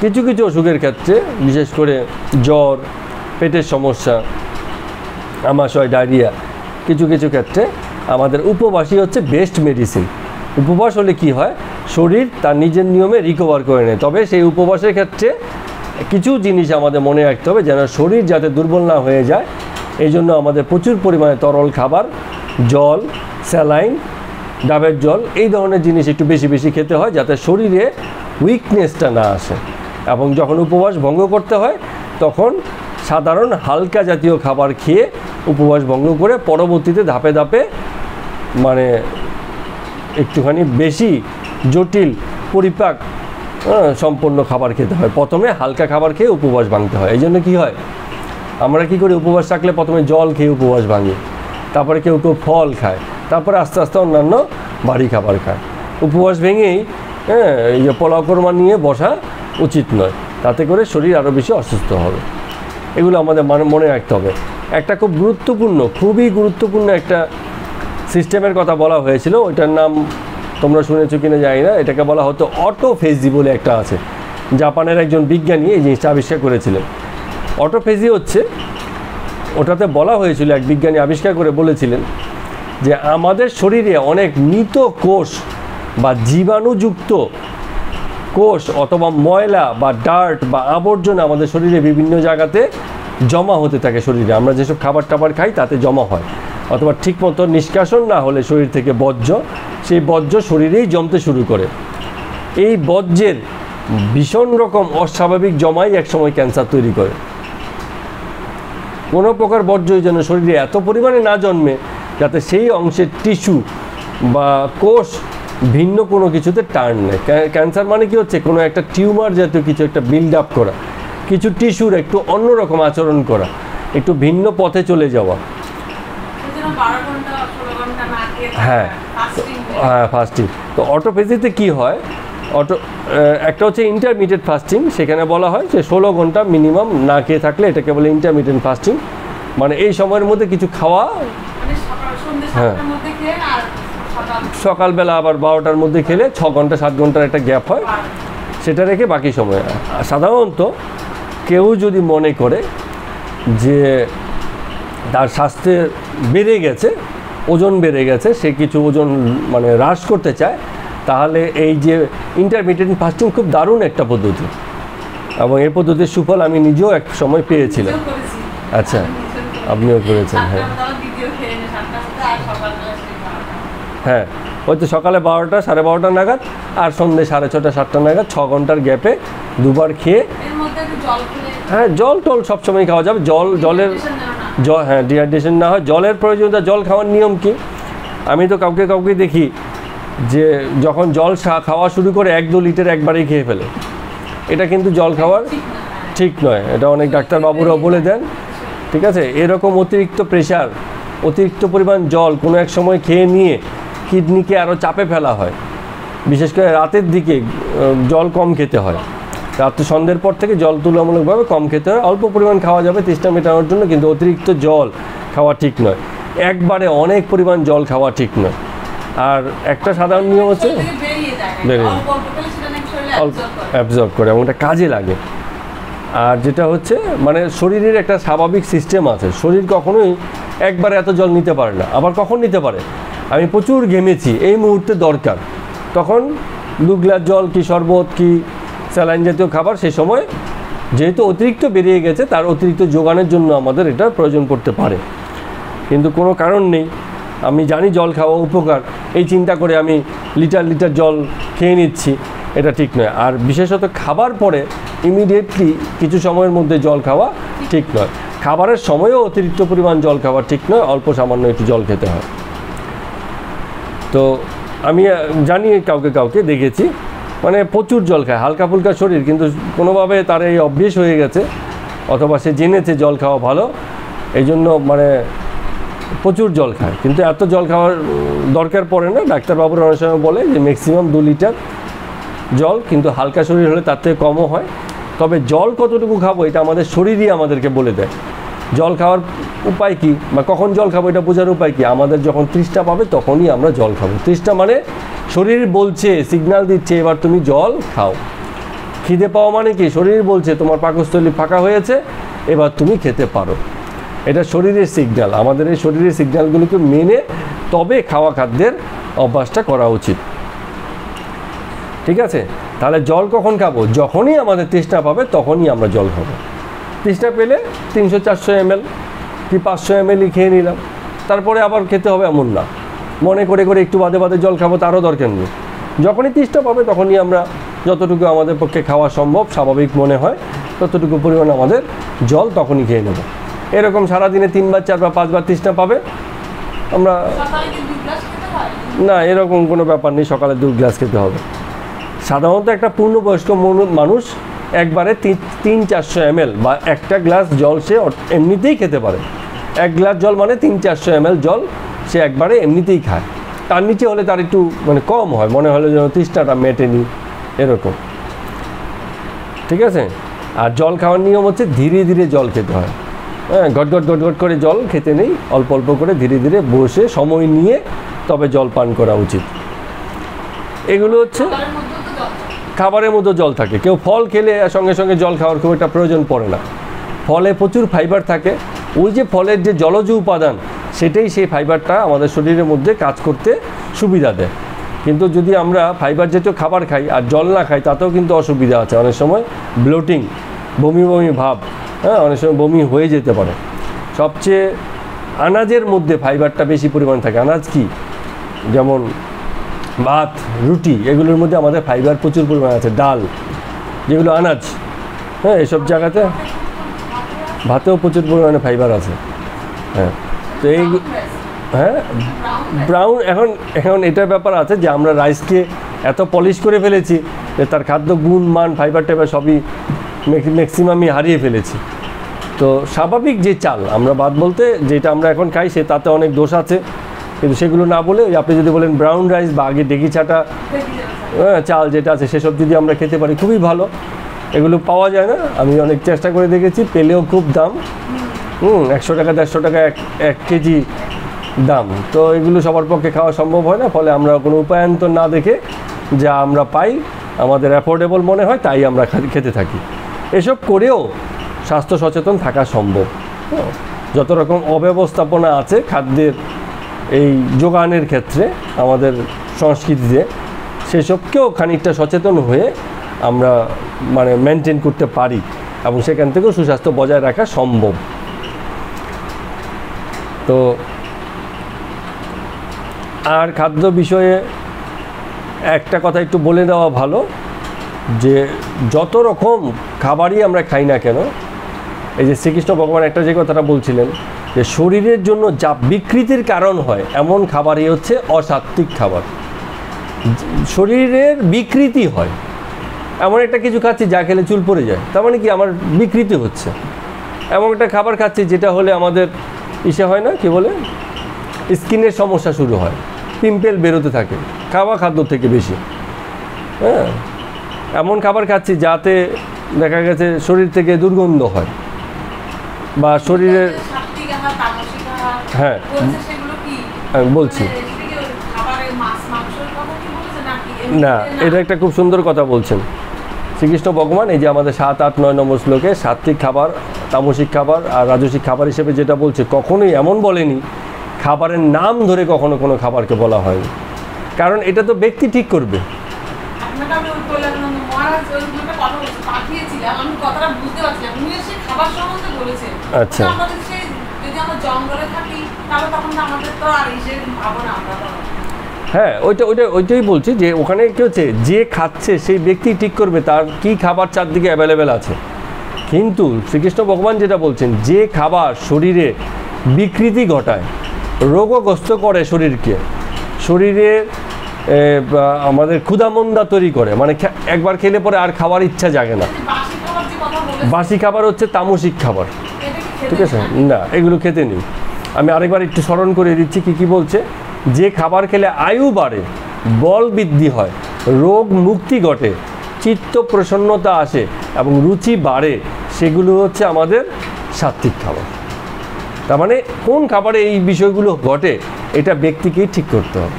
কিছু কিছু অসুখের ক্ষেত্রে, বিশেষ করে জ্বর, পেটের সমস্যা, আমাশয়, ডায়রিয়া, কিছু কিছু ক্ষেত্রে আমাদের উপবাসই হচ্ছে বেস্ট মেডিসিন। উপবাস হলে কি হয়, শরীর তার নিজের নিয়মে রিকভার করে নেয়। তবে সেই উপবাসের ক্ষেত্রে কিছু জিনিস আমাদের মনে রাখতে হবে, যেন শরীর যাতে দুর্বল না হয়ে যায়। এই জন্য আমাদের প্রচুর পরিমাণে তরল খাবার, জল, স্যালাইন, ডাবের জল, এই ধরনের জিনিস একটু বেশি বেশি খেতে হয়, যাতে শরীরে উইকনেসটা না আসে। এবং যখন উপবাস ভঙ্গ করতে হয় তখন সাধারণ হালকা জাতীয় খাবার খেয়ে উপবাস ভঙ্গ করে পরবর্তীতে ধাপে ধাপে মানে একটুখানি বেশি জটিল পরিপাক সম্পন্ন খাবার খেতে হয়। প্রথমে হালকা খাবার খেয়ে উপবাস ভাঙতে হয়। এই জন্য কী হয়, আমরা কি করি, উপবাস থাকলে প্রথমে জল খেয়ে উপবাস ভাঙি, তারপরে কেউ কেউ ফল খায়, তারপরে আস্তে আস্তে অন্যান্য ভারী খাবার খায়। উপবাস ভেঙেই এই যে পোলাও কোরমা নিয়ে বসা উচিত নয়, তাতে করে শরীর আরও বেশি অসুস্থ হবে। এগুলো আমাদের মনে রাখতে হবে। একটা খুব গুরুত্বপূর্ণ, খুবই গুরুত্বপূর্ণ একটা সিস্টেমের কথা বলা হয়েছিল, ওইটার নাম তোমরা শুনেছো কিনা জানি না, এটাকে বলা হতো অটোফেজি বলে একটা আছে। জাপানের একজন বিজ্ঞানী এই জিনিসটা আবিষ্কার করেছিলেন। অটোফেজি হচ্ছে, ওটাতে বলা হয়েছিল, এক বিজ্ঞানী আবিষ্কার করে বলেছিলেন যে আমাদের শরীরে অনেক মৃত কোষ বা জীবাণুযুক্ত কোষ অথবা ময়লা বা ডার্ট বা আবর্জনা আমাদের শরীরে বিভিন্ন জায়গাতে জমা হতে থাকে। শরীরে আমরা যেসব খাবার টাবার খাই তাতে জমা হয়, অথবা ঠিকমতো নিষ্কাশন না হলে শরীর থেকে বর্জ্য, সেই বর্জ্য শরীরেই জমতে শুরু করে। এই বর্জ্যের ভীষণ রকম অস্বাভাবিক জমাই একসময় ক্যান্সার তৈরি করে। কোনো প্রকার বর্জ্যই যেন শরীরে এত পরিমাণে না জন্মে যাতে সেই অংশের টিস্যু বা কোষ ভিন্ন কোনো কিছুতে টার্ন নেয়। ক্যান্সার মানে কি হচ্ছে, কোনো একটা টিউমার জাতীয় কিছু একটা বিল্ড আপ করা, কিছু টিস্যুর একটু অন্যরকম আচরণ করা, একটু ভিন্ন পথে চলে যাওয়া। হ্যাঁ হ্যাঁ, ফাস্টিং। তো অটোফেজিতে কি হয়, একটা হচ্ছে ইন্টারমিডিয়েট ফাস্টিং, সেখানে বলা হয় যে 16 ঘন্টা মিনিমাম না খেয়ে থাকলে এটাকে বলে ইন্টারমিডিয়েট ফাস্টিং। মানে এই সময়ের মধ্যে কিছু খাওয়া, হ্যাঁ, সকালবেলা আবার 12টার মধ্যে খেলে 6 ঘন্টা 7 ঘন্টার একটা গ্যাপ হয়, সেটা রেখে বাকি সময়। সাধারণত কেউ যদি মনে করে যে তার স্বাস্থ্যে বেড়ে গেছে, ওজন বেড়ে গেছে, সে কিছু ওজন মানে হ্রাস করতে চায়, তাহলে এই যে ইন্টারমিডিয়েট ফাস্টিং খুব দারুণ একটা পদ্ধতি, এবং এই পদ্ধতির সুফল আমি নিজেও এক সময় পেয়েছিলাম। আচ্ছা, আপনিও করেছেন? হ্যাঁ হ্যাঁ, হয়তো সকালে 12টা 12:30 নাগাদ আর সন্ধ্যে 6:30 7টা নাগাদ 6 ঘন্টার গ্যাপে দুবার খেয়ে, হ্যাঁ জল টল সবসময় খাওয়া যাবে। জলের হ্যাঁ, ডিহাইড্রেশন না হয়, জলের প্রয়োজনীয়তা। জল খাওয়ার নিয়ম কি, আমি তো কাউকে দেখি যে যখন জল খাওয়া শুরু করে 1-2 লিটার একবারেই খেয়ে ফেলে। এটা কিন্তু জল খাওয়ার ঠিক নয়, এটা অনেক ডাক্তারবাবুরাও বলে দেন। ঠিক আছে, এরকম অতিরিক্ত প্রেশার, অতিরিক্ত পরিমাণ জল কোনো এক সময় খেয়ে নিয়ে কিডনিকে আরও চাপে ফেলা হয়। বিশেষ করে রাতের দিকে জল কম খেতে হয়, রাত্রে সন্ধ্যের পর থেকে জল তুলনামূলকভাবে কম খেতে হয়। অল্প পরিমাণ খাওয়া যাবে তৃষ্ণা মেটানোর জন্য, কিন্তু অতিরিক্ত জল খাওয়া ঠিক নয়। একবারে অনেক পরিমাণ জল খাওয়া ঠিক নয়। আর একটা সাধারণ নিয়ম হচ্ছে অল্প অ্যাবজর্ব করে, এবং এটা কাজে লাগে। আর যেটা হচ্ছে মানে শরীরের একটা স্বাভাবিক সিস্টেম আছে, শরীর কখনোই একবারে এত জল নিতে পারে না। আবার কখন নিতে পারে, আমি প্রচুর ঘেমেছি, এই মুহূর্তে দরকার, তখন 2 গ্লাস জল কি শরবত কি স্যালাইন জাতীয় খাবার, সেই সময় যেহেতু অতিরিক্ত বেরিয়ে গেছে তার অতিরিক্ত যোগানের জন্য আমাদের এটা প্রয়োজন পড়তে পারে। কিন্তু কোনো কারণ নেই, আমি জানি জল খাওয়া উপকার, এই চিন্তা করে আমি লিটার লিটার জল খেয়ে নিচ্ছি, এটা ঠিক নয়। আর বিশেষত খাবার পরে ইমিডিয়েটলি কিছু সময়ের মধ্যে জল খাওয়া ঠিক নয়। খাবারের সময়ও অতিরিক্ত পরিমাণ জল খাওয়া ঠিক নয়, অল্প সামান্য একটু জল খেতে হয়। তো আমি জানি কাউকে কাউকে দেখেছি মানে প্রচুর জল খায়, হালকা ফুলকা শরীর, কিন্তু কোনোভাবে তার এই অভ্যেস হয়ে গেছে, অথবা সে জেনেছে জল খাওয়া ভালো, এই জন্য মানে প্রচুর জল খায়। কিন্তু এত জল খাওয়ার দরকার পড়ে না, ডাক্তারবাবুরা অনেক সময় বলে যে ম্যাক্সিমাম 2 লিটার জল, কিন্তু হালকা শরীর হলে তার থেকে কমও হয়। তবে জল কতটুকু খাবো এটা আমাদের শরীরই আমাদেরকে বলে দেয়। জল খাওয়ার উপায় কি বা কখন জল খাবো এটা বোঝার উপায় কি, আমাদের যখন তৃষ্ণা পাবে তখনই আমরা জল খাবো। তৃষ্ণা মানে শরীর বলছে, সিগন্যাল দিচ্ছে এবার তুমি জল খাও। খিদে পাওয়া মানে কি, শরীর বলছে তোমার পাকস্থলী ফাঁকা হয়েছে, এবার তুমি খেতে পারো। এটা শরীরের সিগন্যাল। আমাদের এই শরীরের সিগন্যালগুলোকে মেনে তবে খাওয়া খাদ্যের অভ্যাসটা করা উচিত। ঠিক আছে, তাহলে জল কখন খাবো, যখনই আমাদের তৃষ্ণা পাবে তখনই আমরা জল খাবো। তৃষ্ণা পেলে 300-400 ml কি 500 ml খেয়ে নিলাম, তারপরে আবার খেতে হবে এমন না। মনে করে করে একটু বাদে বাদে জল খাবো তারও দরকার নেই। যখনই তৃষ্ণা পাবে তখনই আমরা যতটুকু আমাদের পক্ষে খাওয়া সম্ভব স্বাভাবিক মনে হয় ততটুকু পরিমাণ আমাদের জল তখনই খেয়ে নেব। এরকম সারাদিনে 3 বার 4 বার 5 বার তৃষ্ণা পাবে আমরা না, এরকম কোনো ব্যাপার নেই, সকালে 2 গ্লাস খেতে হবে। সাধারণত একটা পূর্ণবয়স্ক মানুষ একবারে 300-400 ml বা 1 গ্লাস জল সে এমনিতেই খেতে পারে। 1 গ্লাস জল মানে 300-400 ml জল সে একবারে এমনিতেই খায়। তার নিচে হলে তার একটু মানে কম হয়, মনে হলে যেন তৃষ্ণাটা মেটেনি এরকম। ঠিক আছে, আর জল খাওয়ার নিয়ম হচ্ছে ধীরে ধীরে জল খেতে হয়। হ্যাঁ, ঘটঘট ঘটঘট করে জল খেতে নেই, অল্প অল্প করে ধীরে ধীরে বসে সময় নিয়ে তবে জল পান করা উচিত। এগুলো হচ্ছে খাবারের মতো জল থাকে। কেউ ফল খেলে সঙ্গে সঙ্গে জল খাওয়ার খুব একটা প্রয়োজন পড়ে না। ফলে প্রচুর ফাইবার থাকে, ওই যে ফলের যে জলজ উপাদান সেটাই সেই ফাইবারটা আমাদের শরীরের মধ্যে কাজ করতে সুবিধা দেয়। কিন্তু যদি আমরা ফাইবার জাতীয় খাবার খাই আর জল না খাই তাতেও কিন্তু অসুবিধা আছে। অনেক সময় ব্লোটিং, বমি বমি ভাব, হ্যাঁ, অনেক সময় বমি হয়ে যেতে পারে। সবচেয়ে আনাজের মধ্যে ফাইবারটা বেশি পরিমাণ থাকে। আনাজ কি, যেমন ভাত, রুটি, এগুলোর মধ্যে আমাদের ফাইবার প্রচুর পরিমাণে আছে। ডাল, যেগুলো আনাজ, হ্যাঁ, এসব জায়গাতে ভাতেও প্রচুর পরিমাণে ফাইবার আছে। হ্যাঁ, তো এই হ্যাঁ ব্রাউন, এখন এটার ব্যাপার আছে যে আমরা রাইসকে এত পলিশ করে ফেলেছি যে তার খাদ্য গুণ মান ফাইবার টাইবার সবই ম্যাক্সিমামই হারিয়ে ফেলেছি। তো স্বাভাবিক যে চাল আমরা বাদ বলতে যেটা আমরা এখন খাই সে তাতে অনেক দোষ আছে, কিন্তু সেগুলো না বলে আপনি যদি বলেন ব্রাউন রাইস বা আগে ডেকি ছাটা চাল যেটা আছে সেসব যদি আমরা খেতে পারি খুবই ভালো। এগুলো পাওয়া যায় না, আমি অনেক চেষ্টা করে দেখেছি, পেলেও খুব দাম। 100 টাকা 150 টাকা 1 কেজি দাম। তো এগুলো সবার পক্ষে খাওয়া সম্ভব হয় না, ফলে আমরা কোনো উপায়ান্তর না দেখে যা আমরা পাই আমাদের অ্যাফোর্ডেবল মনে হয় তাই আমরা খেতে থাকি। এসব করেও স্বাস্থ্য সচেতন থাকা সম্ভব। যত রকম অব্যবস্থাপনা আছে খাদ্যের এই যোগানের ক্ষেত্রে আমাদের সংস্কৃতিতে, সেসবকেও খানিকটা সচেতন হয়ে আমরা মানে মেনটেন করতে পারি এবং সেখান থেকেও সুস্বাস্থ্য বজায় রাখা সম্ভব। তো আর খাদ্য বিষয়ে একটা কথা একটু বলে দেওয়া ভালো যে যত রকম খাবারই আমরা খাই না কেন, এই যে শ্রীকৃষ্ণ ভগবান একটা যে কথাটা বলছিলেন যে শরীরের জন্য যা বিকৃতির কারণ হয় এমন খাবারই হচ্ছে অসাত্বিক খাবার। শরীরের বিকৃতি হয় এমন একটা কিছু খাচ্ছি যা খেলে চুল পড়ে যায়, তার মানে কি আমার বিকৃতি হচ্ছে। এমন একটা খাবার খাচ্ছি যেটা হলে আমাদের ইসে হয় না, কি বলে, স্কিনের সমস্যা শুরু হয়, পিম্পল বেরোতে থাকে খাওয়া খাদ্য থেকে বেশি। হ্যাঁ, এমন খাবার খাচ্ছি যাতে দেখা গেছে শরীর থেকে দুর্গন্ধ হয় বা শরীরের, হ্যাঁ আমি বলছি না, এটা একটা খুব সুন্দর কথা বলছেন শ্রীকৃষ্ণ ভগবান। এই যে আমাদের 7, 8, 9 নম্বর শ্লোকে সাত্বিক খাবার, তামসিক খাবার আর রাজসিক খাবার হিসেবে যেটা বলছে, কখনোই এমন বলেনি খাবারের নাম ধরে কখনো কোনো খাবারকে বলা হয়নি, কারণ এটা তো ব্যক্তি ঠিক করবে। আচ্ছা, হ্যাঁ, ওইটাই বলছি যে ওখানে কি হচ্ছে, যে খাচ্ছে সেই ব্যক্তি ঠিক করবে তার কি খাবার চারদিকে অ্যাভেলেবেল আছে। কিন্তু শ্রীকৃষ্ণ ভগবান যেটা বলছেন, যে খাবার শরীরে বিকৃতি ঘটায়, রোগগ্রস্ত করে শরীরকে, শরীরে আমাদের ক্ষুধামন্দা তৈরি করে, মানে একবার খেলে পরে আর খাওয়ার ইচ্ছা জাগে না। বাসি খাবার হচ্ছে তামসিক খাবার, ঠিক আছে? না, এগুলো খেতে নেই। আমি আরেকবার একটু স্মরণ করে দিচ্ছি কি বলছে। যে খাবার খেলে আয়ু বাড়ে, বল বৃদ্ধি হয়, রোগ মুক্তি ঘটে, চিত্ত প্রসন্নতা আসে এবং রুচি বাড়ে, সেগুলো হচ্ছে আমাদের সাত্ত্বিক খাবার। তার মানে কোন খাবারে এই বিষয়গুলো ঘটে এটা ব্যক্তিকেই ঠিক করতে হবে।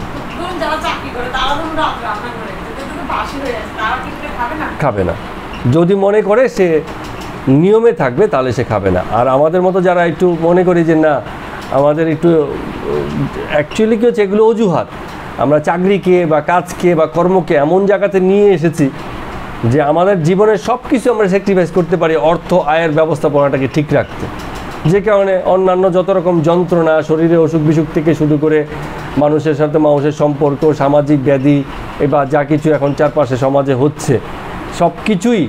খাবে না, যদি মনে করে সে নিয়মে থাকবে তাহলে সে খাবে না। আর আমাদের মতো যারা একটু মনে করি যে না আমাদের একটু অ্যাকচুয়ালি কি হচ্ছে, এগুলো অজুহাত। আমরা চাকরিকে বা কাজকে বা কর্মকে এমন জায়গাতে নিয়ে এসেছি যে আমাদের জীবনের সব কিছু আমরা স্যাক্রিফাইস করতে পারি অর্থ আয়ের ব্যবস্থাপনাটাকে ঠিক রাখতে, যে কারণে অন্যান্য যত রকম যন্ত্রণা, শরীরে অসুখ বিসুখ থেকে শুরু করে মানুষের সাথে মানুষের সম্পর্ক, সামাজিক ব্যাধি বা যা কিছু এখন চারপাশে সমাজে হচ্ছে, সব কিছুই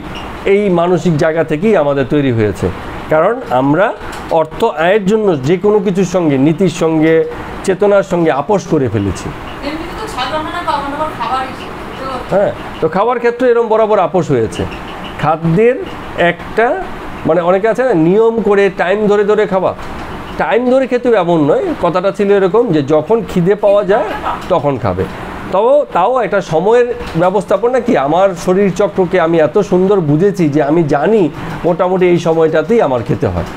এই মানসিক জায়গা থেকেই আমাদের তৈরি হয়েছে। কারণ আমরা অর্থ আয়ের জন্য যে কোনো কিছুর সঙ্গে, নীতির সঙ্গে, চেতনার সঙ্গে আপোষ করে ফেলেছি। হ্যাঁ, তো খাবার ক্ষেত্রে এরকম বরাবর আপোষ হয়েছে। খাদ্যের একটা মানে অনেকে আছে না নিয়ম করে টাইম ধরে ধরে খাওয়া, টাইম ধরে খেতে এমন নয়, কথাটা ছিল এরকম যে যখন খিদে পাওয়া যায় তখন খাবে। তাও একটা সময়ের ব্যবস্থাপনা কি, আমার শরীর চক্রকে আমি এত সুন্দর বুঝেছি যে আমি জানি মোটামুটি এই সময়টাতেই আমার খেতে হয়।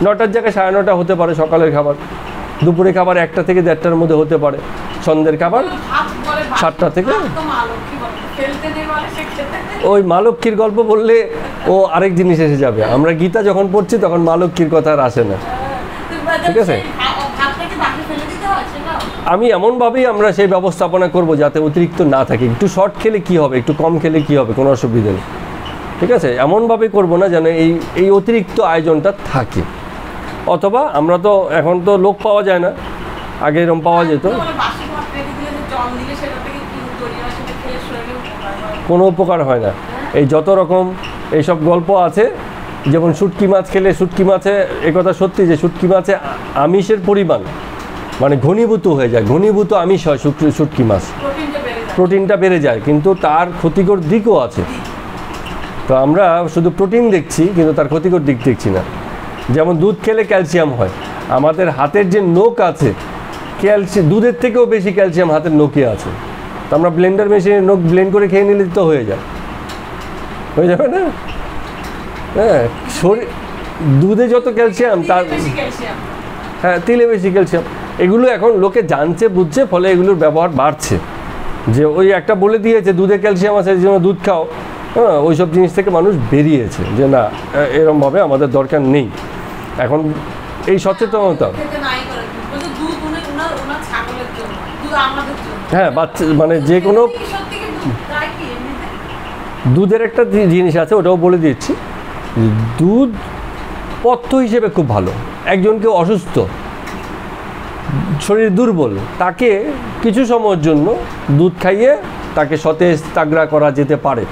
9টার জায়গায় 9:30 হতে পারে সকালের খাবার, দুপুরে খাবার 1টা থেকে 1:30টার মধ্যে হতে পারে, সন্ধ্যের খাবার 7টা থেকে। ওই মা লক্ষ্মীর গল্প বললে ও আরেক জিনিস এসে যাবে। আমরা গীতা যখন পড়ছি তখন মা লক্ষ্মীর কথা আর আসে না, ঠিক আছে? আমি এমনভাবেই আমরা সেই ব্যবস্থাপনা করব যাতে অতিরিক্ত না থাকে। একটু শর্ট খেলে কি হবে, একটু কম খেলে কি হবে, কোনো অসুবিধা নেই, ঠিক আছে? এমনভাবে করব না যেন এই অতিরিক্ত আয়োজনটা থাকে। অথবা আমরা তো এখন তো লোক পাওয়া যায় না, আগে এরকম পাওয়া যেত। কোনো উপকার হয় না। এই যত রকম এইসব গল্প আছে, যেমন শুটকি মাছ খেলে, শুটকি মাছে একথা সত্যি যে শুটকি মাছে আমিষের পরিমাণ মানে ঘনীভূত হয়ে যায়, ঘনীভূত আমিষ হয় শুটকি মাছ, প্রোটিনটা বেড়ে যায়, কিন্তু তার ক্ষতিকর দিকও আছে। তো আমরা শুধু প্রোটিন দেখছি কিন্তু তার ক্ষতিকর দিক দেখছি না। যেমন দুধ খেলে ক্যালসিয়াম হয়, আমাদের হাতের যে নখ আছে দুধের থেকেও বেশি ক্যালসিয়াম হাতের নখে আছে। তো আমরা ব্লেন্ডার মেশিনে নখ ব্লেন্ড করে খেয়ে নিলে তো হয়ে যাবে না? হ্যাঁ, শরীর দুধে যত ক্যালসিয়াম তার, হ্যাঁ তিলে বেশি ক্যালসিয়াম। এগুলো এখন লোকে জানছে বুঝছে, ফলে এগুলোর ব্যবহার বাড়ছে। যে ওই একটা বলে দিয়েছে দুধে ক্যালসিয়াম আছে এই জন্য দুধ খাও, হ্যাঁ ওই সব জিনিস থেকে মানুষ বেরিয়েছে যে না এরমভাবে আমাদের দরকার নেই। এখন এই সচেতনতা, হ্যাঁ বাচ্চা মানে যে কোনো দুধের একটা জিনিস আছে ওটাও বলে দিচ্ছি। দুধ পথ্য হিসেবে খুব ভালো। একজন কেউ অসুস্থ, শরীর দুর্বল, তাকে কিছু সময়ের জন্য দুধ খাইয়ে তাকে সতেজ তাগড়া করা যেতে পারে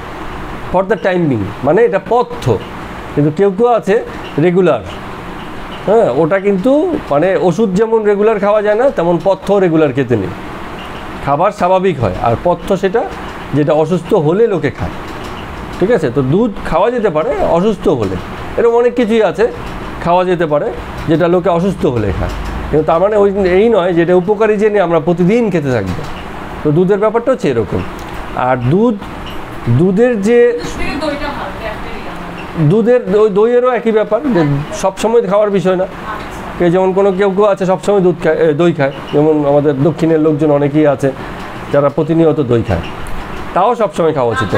ফর দ্য টাইম বিং, মানে এটা পথ্য। কিন্তু কেউ আছে রেগুলার, হ্যাঁ ওটা কিন্তু মানে ওষুধ যেমন রেগুলার খাওয়া যায় না, তেমন পথ্য রেগুলার খেতে নেই। খাবার স্বাভাবিক হয়, আর পথ্য সেটা যেটা অসুস্থ হলে লোকে খায়, ঠিক আছে? তো দুধ খাওয়া যেতে পারে অসুস্থ হলে, এরকম অনেক কিছুই আছে খাওয়া যেতে পারে যেটা লোকে অসুস্থ হলে খায়। কিন্তু তার মানে এই নয় যেটা উপকারী জেনে আমরা প্রতিদিন খেতে থাকবো। তো দুধের ব্যাপারটা হচ্ছে এরকম। আর দুধের যে দইয়েরও একই ব্যাপার, যে সবসময় খাওয়ার বিষয় না। যেমন কেউ আছে সবসময় দই খায়, যেমন আমাদের দক্ষিণের লোকজন অনেকেই আছে যারা প্রতিনিয়ত দই খায়, তাও সবসময় খাওয়া উচিত।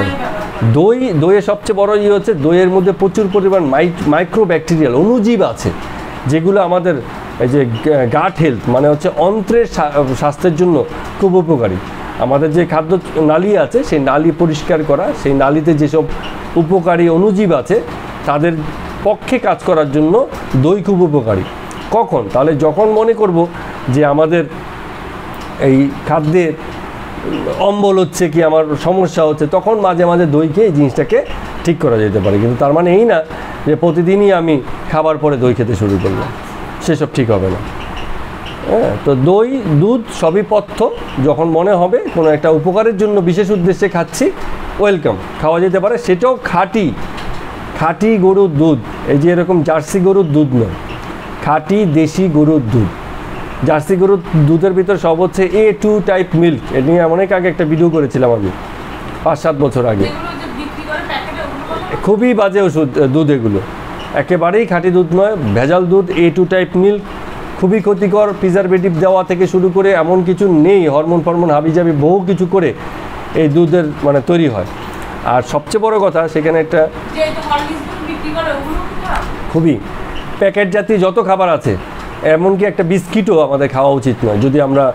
দইয়ের সবচেয়ে বড় হচ্ছে দইয়ের মধ্যে প্রচুর পরিমাণ মাইক্রো ব্যাকটেরিয়াল অণুজীব আছে, যেগুলো আমাদের এই যে গাট হেলথ মানে হচ্ছে অন্ত্রের স্বাস্থ্যের জন্য খুব উপকারী। আমাদের যে খাদ্য নালী আছে সেই নালী পরিষ্কার করা, সেই নালীতে যেসব উপকারী অণুজীব আছে তাদের পক্ষে কাজ করার জন্য দই খুব উপকারী। কখন? তাহলে যখন মনে করব যে আমাদের এই খাদ্যের অম্বল হচ্ছে কি আমার সমস্যা হচ্ছে, তখন মাঝে মাঝে দই খেয়ে এই জিনিসটাকে ঠিক করা যেতে পারে। কিন্তু তার মানে এই না যে প্রতিদিনই আমি খাবার পরে দই খেতে শুরু করলাম, সেসব ঠিক হবে না। হ্যাঁ, তো দই দুধ সবই পথ্য, যখন মনে হবে কোনো একটা উপকারের জন্য বিশেষ উদ্দেশ্যে খাচ্ছি, ওয়েলকাম, খাওয়া যেতে পারে। সেটাও খাঁটি খাঁটি গরুর দুধ, এই যে এরকম জার্সি গরুর দুধ নয়, খাঁটি দেশি গরুর দুধ। জার্সি গরুর দুধের ভিতর সব হচ্ছে A2 টাইপ মিল্ক। এ নিয়ে অনেক আগে একটা ভিডিও করেছিলাম আমি, 5-7 বছর আগে। খুবই বাজে ওষুধ দুধ এগুলো, একেবারেই খাঁটি দুধ নয়, ভেজাল দুধ, A2 টাইপ মিল্ক, খুবই ক্ষতিকর। প্রিজারভেটিভ দেওয়া থেকে শুরু করে এমন কিছু নেই, হরমোন ফরমোন হাবিজাবি বহু কিছু করে এই দুধের মানে তৈরি হয়। আর সবচেয়ে বড় কথা, সেখানে একটা খুবই প্যাকেট জাতীয় যত খাবার আছে, এমনকি একটা বিস্কিটও আমাদের খাওয়া উচিত নয় যদি আমরা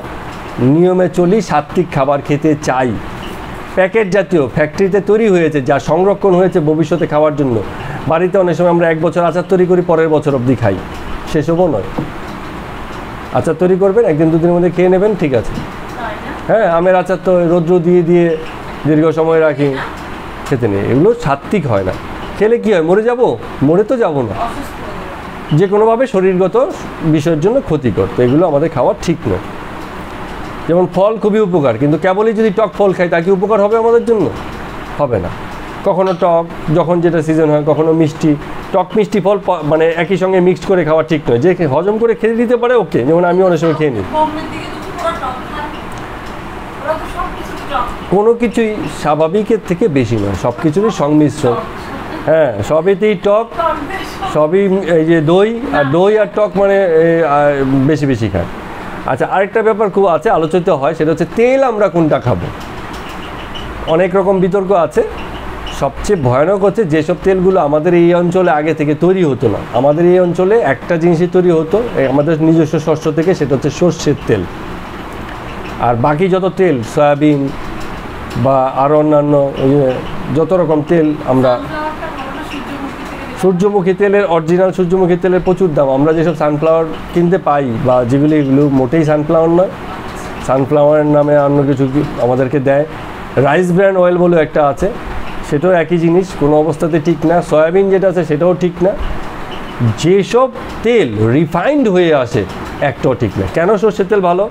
নিয়মে চলি, সাত্ত্বিক খাবার খেতে চাই। প্যাকেট জাতীয় ফ্যাক্টরিতে তৈরি হয়েছে, যা সংরক্ষণ হয়েছে ভবিষ্যতে খাওয়ার জন্য। বাড়িতে অনেক সময় আমরা 1 বছর আচার তৈরি করি, পরের বছর অবধি খাই, সেসবও নয়। আচার তৈরি করবেন, 1-2 দিনের মধ্যে খেয়ে নেবেন, ঠিক আছে। হ্যাঁ, আমের আচার তো রৌদ্র দিয়ে দিয়ে দীর্ঘ সময় রাখি, খেতে নেই, এগুলো সাত্ত্বিক হয় না। খেলে কি হয়, মরে যাব? মরে তো যাব না, যে কোনোভাবে শরীরগত বিষয়ের জন্য ক্ষতিকর, তো এগুলো আমাদের খাওয়া ঠিক নয়। যেমন ফল খুবই উপকার, কিন্তু কেবলই যদি টক ফল খাই তা কি উপকার হবে আমাদের জন্য? হবে না। কখনো টক, যখন যেটা সিজন হয়, কখনো মিষ্টি। টক মিষ্টি ফল মানে একই সঙ্গে মিক্সড করে খাওয়া ঠিক নয়। যে হজম করে খেতে দিতে পারে ওকে, যেমন আমি অনেক সময় খেয়ে নিই। কোনো কিছুই স্বাভাবিকের থেকে বেশি নয়, সব কিছুরই সংমিশ্রণ। হ্যাঁ, সবেতেই টক, সবই এই যে দই, আর দই আর টক মানে বেশি বেশি খায়। আচ্ছা, আরেকটা ব্যাপার খুব আছে, আলোচিত হয়, সেটা হচ্ছে তেল আমরা কোনটা খাবো। অনেক রকম বিতর্ক আছে। সবচেয়ে ভয়ানক হচ্ছে যেসব তেলগুলো আমাদের এই অঞ্চলে আগে থেকে তৈরি হতো না। আমাদের এই অঞ্চলে একটা জিনিসই তৈরি হতো আমাদের নিজস্ব শস্য থেকে, সেটা হচ্ছে সর্ষের তেল। আর বাকি যত তেল, সয়াবিন বা আরও অন্যান্য যত রকম তেল, আমরা সূর্যমুখী তেলের, অরিজিনাল সূর্যমুখী তেলের প্রচুর দাম। আমরা যেসব সানফ্লাওয়ার কিনতে পাই বা যেগুলো, এগুলো মোটেই সানফ্লাওয়ার নয়, সানফ্লাওয়ারের নামে অন্য কিছু আমাদেরকে দেয়। রাইস ব্র্যান্ড অয়েল বলে একটা আছে, সেটাও একই জিনিস, কোনো অবস্থাতে ঠিক না। সয়াবিন যেটা আছে সেটাও ঠিক না। যেসব তেল রিফাইন্ড হয়ে আসে একটাও ঠিক না। কেন সর্ষের তেল ভালো?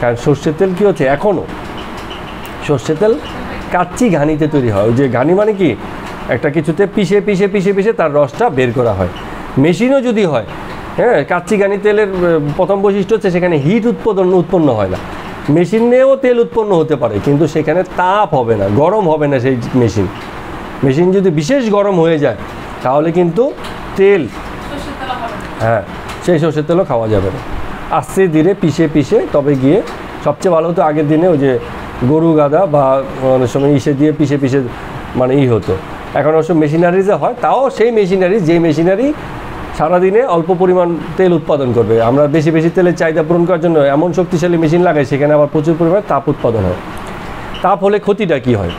কারণ সর্ষের তেল কী হচ্ছে, এখনও সর্ষের তেল কাচ্চি ঘানিতে তৈরি হয়। ওই যে ঘানি মানে কি, একটা কিছুতে পিষে পিষে পিষে পিষে তার রসটা বের করা হয়। মেশিনও যদি হয়, হ্যাঁ, কাচ্চি ঘানি তেলের প্রথম বৈশিষ্ট্য হচ্ছে সেখানে হিট উৎপন্ন হয় না। মেশিনেও তেল উৎপন্ন হতে পারে, কিন্তু সেখানে তাপ হবে না, গরম হবে না সেই মেশিন যদি বিশেষ গরম হয়ে যায় তাহলে কিন্তু তেল, হ্যাঁ, সেই সর্ষের তেলও খাওয়া যাবে না। আস্তে ধীরে পিষে পিষে তবে গিয়ে সবচেয়ে ভালো হতো আগের দিনে, ওই যে গরু গাদা বা অনেক সময় ইসে দিয়ে পিষে পিষে মানে হতো। এখন অবশ্য মেশিনারিজে হয়, তাও সেই মেশিনারি, যে মেশিনারি সারাদিনে অল্প পরিমাণ তেল উৎপাদন করবে। আমরা বেশি বেশি তেলের চাহিদা পূরণ করার জন্য এমন শক্তিশালী মেশিন লাগাই, সেখানে আবার প্রচুর পরিমাণে তাপ উৎপাদন হয়। তাপ হলে ক্ষতিটা কী হয়?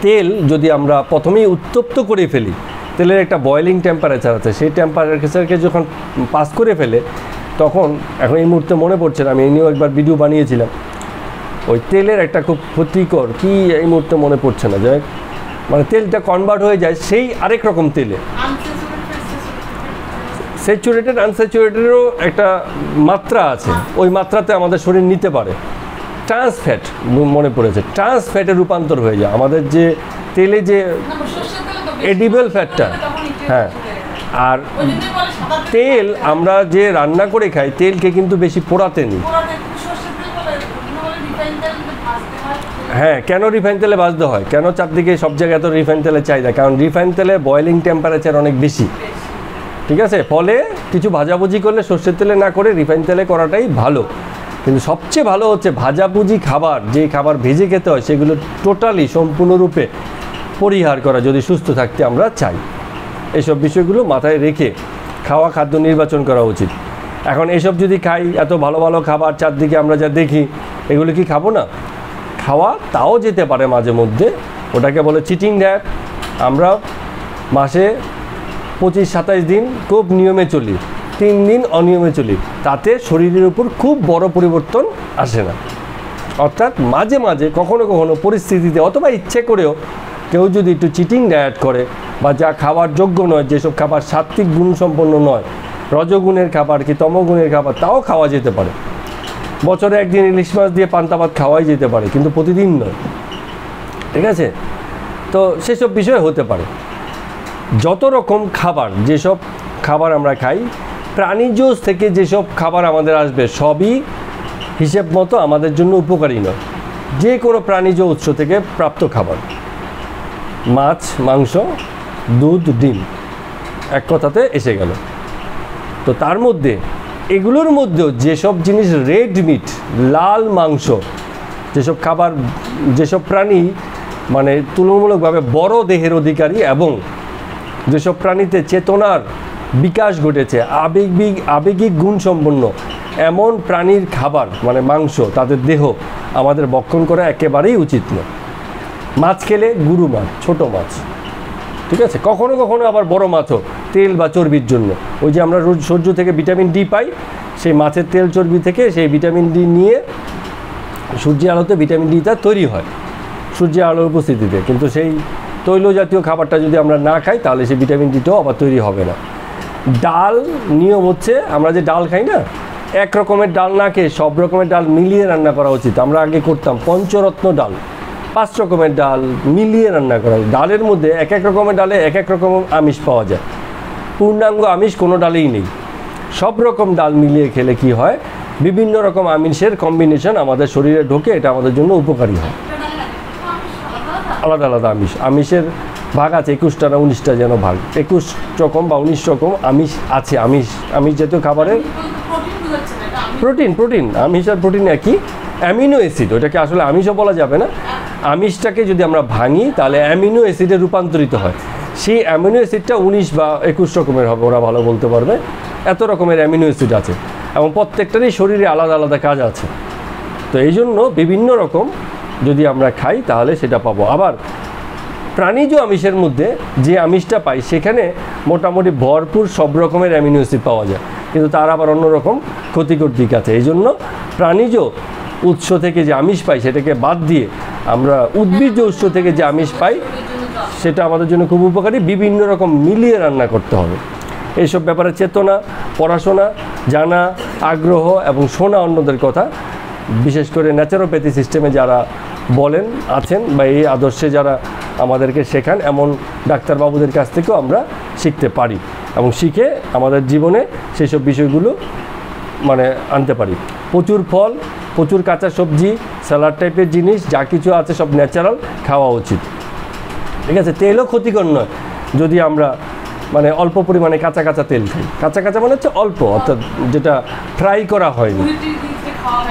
তেল যদি আমরা প্রথমেই উত্তপ্ত করে ফেলি, তেলের একটা বয়েলিং টেম্পারেচার আছে, সেই টেম্পারেচারকে যখন পাস করে ফেলে, তখন, এখন এই মুহূর্তে মনে পড়ছে না, আমি এই নিয়েও একবার ভিডিও বানিয়েছিলাম, ওই তেলের একটা খুব ক্ষতিকর, কি এই মুহূর্তে মনে পড়ছে না, যাই মানে তেলটা কনভার্ট হয়ে যায় সেই আরেক রকম তেলে। স্যাচুরেটেড, আনস্যাচুরেটেডেরও একটা মাত্রা আছে, ওই মাত্রাতে আমাদের শরীর নিতে পারে। ট্রান্স ফ্যাট, মনে পড়েছে, ট্রান্স ফ্যাটে রূপান্তর হয়ে যায় আমাদের যে তেলে যে এডিবল ফ্যাটটা। হ্যাঁ, আর তেল আমরা যে রান্না করে খাই, তেলকে কিন্তু বেশি পোড়াতে নিই। হ্যাঁ, কেন রিফাইন তেলে ভাজতে হয়? কেন চারদিকে সব জায়গায় এত রিফাইন তেলের চাহিদা? কারণ রিফাইন তেলে বয়েলিং টেম্পারেচার অনেক বেশি, ঠিক আছে? ফলে কিছু ভাজাভুজি করলে সর্ষের তেলে না করে রিফাইন তেলে করাটাই ভালো। কিন্তু সবচেয়ে ভালো হচ্ছে ভাজাভুজি খাবার, যে খাবার ভেজে খেতে হয়, সেগুলো টোটালি সম্পূর্ণরূপে পরিহার করা, যদি সুস্থ থাকতে আমরা চাই। এইসব বিষয়গুলো মাথায় রেখে খাওয়া খাদ্য নির্বাচন করা উচিত। এখন এসব যদি খাই, এত ভালো ভালো খাবার চারদিকে আমরা যা দেখি, এগুলো কি খাবো না? খাওয়া তাও যেতে পারে মাঝে মধ্যে, ওটাকে বলে চিটিং ডায়েট। আমরা মাসে 25-27 দিন খুব নিয়মে চলি, 3 দিন অনিয়মে চলি, তাতে শরীরের উপর খুব বড় পরিবর্তন আসে না। অর্থাৎ মাঝে মাঝে কখনো কখনো পরিস্থিতিতে অথবা ইচ্ছে করেও কেউ যদি একটু চিটিং ডায়েট করে, বা যা খাবার যোগ্য নয়, যেসব খাবার সাত্ত্বিক গুণসম্পন্ন নয়, রজগুণের খাবার কি তমগুণের খাবার, তাও খাওয়া যেতে পারে। বছরে একদিন ইলিশ মাছ দিয়ে পান্তা ভাত খাওয়াই যেতে পারে, কিন্তু প্রতিদিন নয়। ঠিক আছে, তো সেসব বিষয় হতে পারে। যত রকম খাবার, যেসব খাবার আমরা খাই, প্রাণীজ থেকে যেসব খাবার আমাদের আসবে সবই হিসেব মতো আমাদের জন্য উপকারী নয়। যে কোনো প্রাণীজ উৎস থেকে প্রাপ্ত খাবার, মাছ, মাংস, দুধ, ডিম, এক কথাতে এসে গেল। তো তার মধ্যে এগুলোর মধ্যেও যেসব জিনিস রেড মিট, লাল মাংস, যেসব খাবার, যেসব প্রাণী মানে তুলনামূলকভাবে বড় দেহের অধিকারী এবং যেসব প্রাণীতে চেতনার বিকাশ ঘটেছে, আবেগিক গুণসম্পন্ন, এমন প্রাণীর খাবার মানে মাংস, তাদের দেহ আমাদের ভক্ষণ করা একেবারেই উচিত নয়। মাছ খেলে গুরু মাছ, ছোট মাছ, ঠিক আছে, কখনো কখনো আবার বড় মাছও তেল বা চর্বির জন্য। ওই যে আমরা রোজ সূর্য থেকে ভিটামিন ডি পাই, সেই মাছের তেল চর্বি থেকে সেই ভিটামিন ডি নিয়ে সূর্যের আলোতে ভিটামিন ডিটা তৈরি হয় সূর্যের আলোর উপস্থিতিতে। কিন্তু সেই তৈল জাতীয় খাবারটা যদি আমরা না খাই তাহলে সেই ভিটামিন ডিটাও আবার তৈরি হবে না। ডাল, নিয়ম হচ্ছে আমরা যে ডাল খাই না, এক রকমের ডাল না খেয়ে সব রকমের ডাল মিলিয়ে রান্না করা উচিত। আমরা আগে করতাম পঞ্চরত্ন ডাল, 5 রকমের ডাল মিলিয়ে রান্না করা। ডালের মধ্যে এক এক রকমের ডালে এক এক রকম আমিষ পাওয়া যায়, পূর্ণাঙ্গ আমিষ কোনো ডালেই নেই। সব রকম ডাল মিলিয়ে খেলে কি হয়, বিভিন্ন রকম আমিষের কম্বিনেশন আমাদের শরীরে ঢোকে, এটা আমাদের জন্য উপকারী হয়। আলাদা আলাদা আমিষের ভাগ আছে 21টা না 19টা যেন ভাগ, 21 রকম বা 19 রকম আমিষ আছে। আমিষ জাতীয় খাবারের প্রোটিন, আমিষ আর প্রোটিন একই। অ্যামিনো অ্যাসিড, ওটাকে আসলে আমিষও বলা যাবে না। আমিষটাকে যদি আমরা ভাঙি তাহলে অ্যামিনো অ্যাসিডে রূপান্তরিত হয়। সেই অ্যামিনো অ্যাসিডটা 19 বা 21 রকমের হবে, ওরা ভালো বলতে পারবে। এত রকমের অ্যামিনো অ্যাসিড আছে এবং প্রত্যেকটারই শরীরে আলাদা আলাদা কাজ আছে। তো এই জন্য বিভিন্ন রকম যদি আমরা খাই তাহলে সেটা পাবো। আবার প্রাণীজ আমিষের মধ্যে যে আমিষটা পাই সেখানে মোটামুটি ভরপুর সব রকমের অ্যামিনো অ্যাসিড পাওয়া যায়, কিন্তু তার আবার অন্যরকম ক্ষতিকর দিক আছে। এই জন্য প্রাণীজ উৎস থেকে যে আমিষ পাই সেটাকে বাদ দিয়ে আমরা উদ্ভিজ্জ উৎস থেকে যে আমিষ পাই সেটা আমাদের জন্য খুব উপকারী। বিভিন্ন রকম মিলিয়ে রান্না করতে হবে। এইসব ব্যাপারে চেতনা, পড়াশোনা, জানা, আগ্রহ এবং শোনা অন্যদের কথা, বিশেষ করে ন্যাচারোপ্যাথি সিস্টেমে যারা বলেন আছেন বা এই আদর্শে যারা আমাদেরকে শেখান, এমন ডাক্তারবাবুদের কাছ থেকেও আমরা শিখতে পারি এবং শিখে আমাদের জীবনে সেসব বিষয়গুলো মানে আনতে পারি। প্রচুর ফল, প্রচুর কাঁচা সবজি, স্যালাড টাইপের জিনিস যা কিছু আছে সব ন্যাচারাল খাওয়া উচিত। ঠিক আছে, তেলও ক্ষতিকর নয় যদি আমরা মানে অল্প পরিমাণে কাঁচা তেল খাই। কাঁচা মানে হচ্ছে অল্প, অর্থাৎ যেটা ফ্রাই করা হয়নি।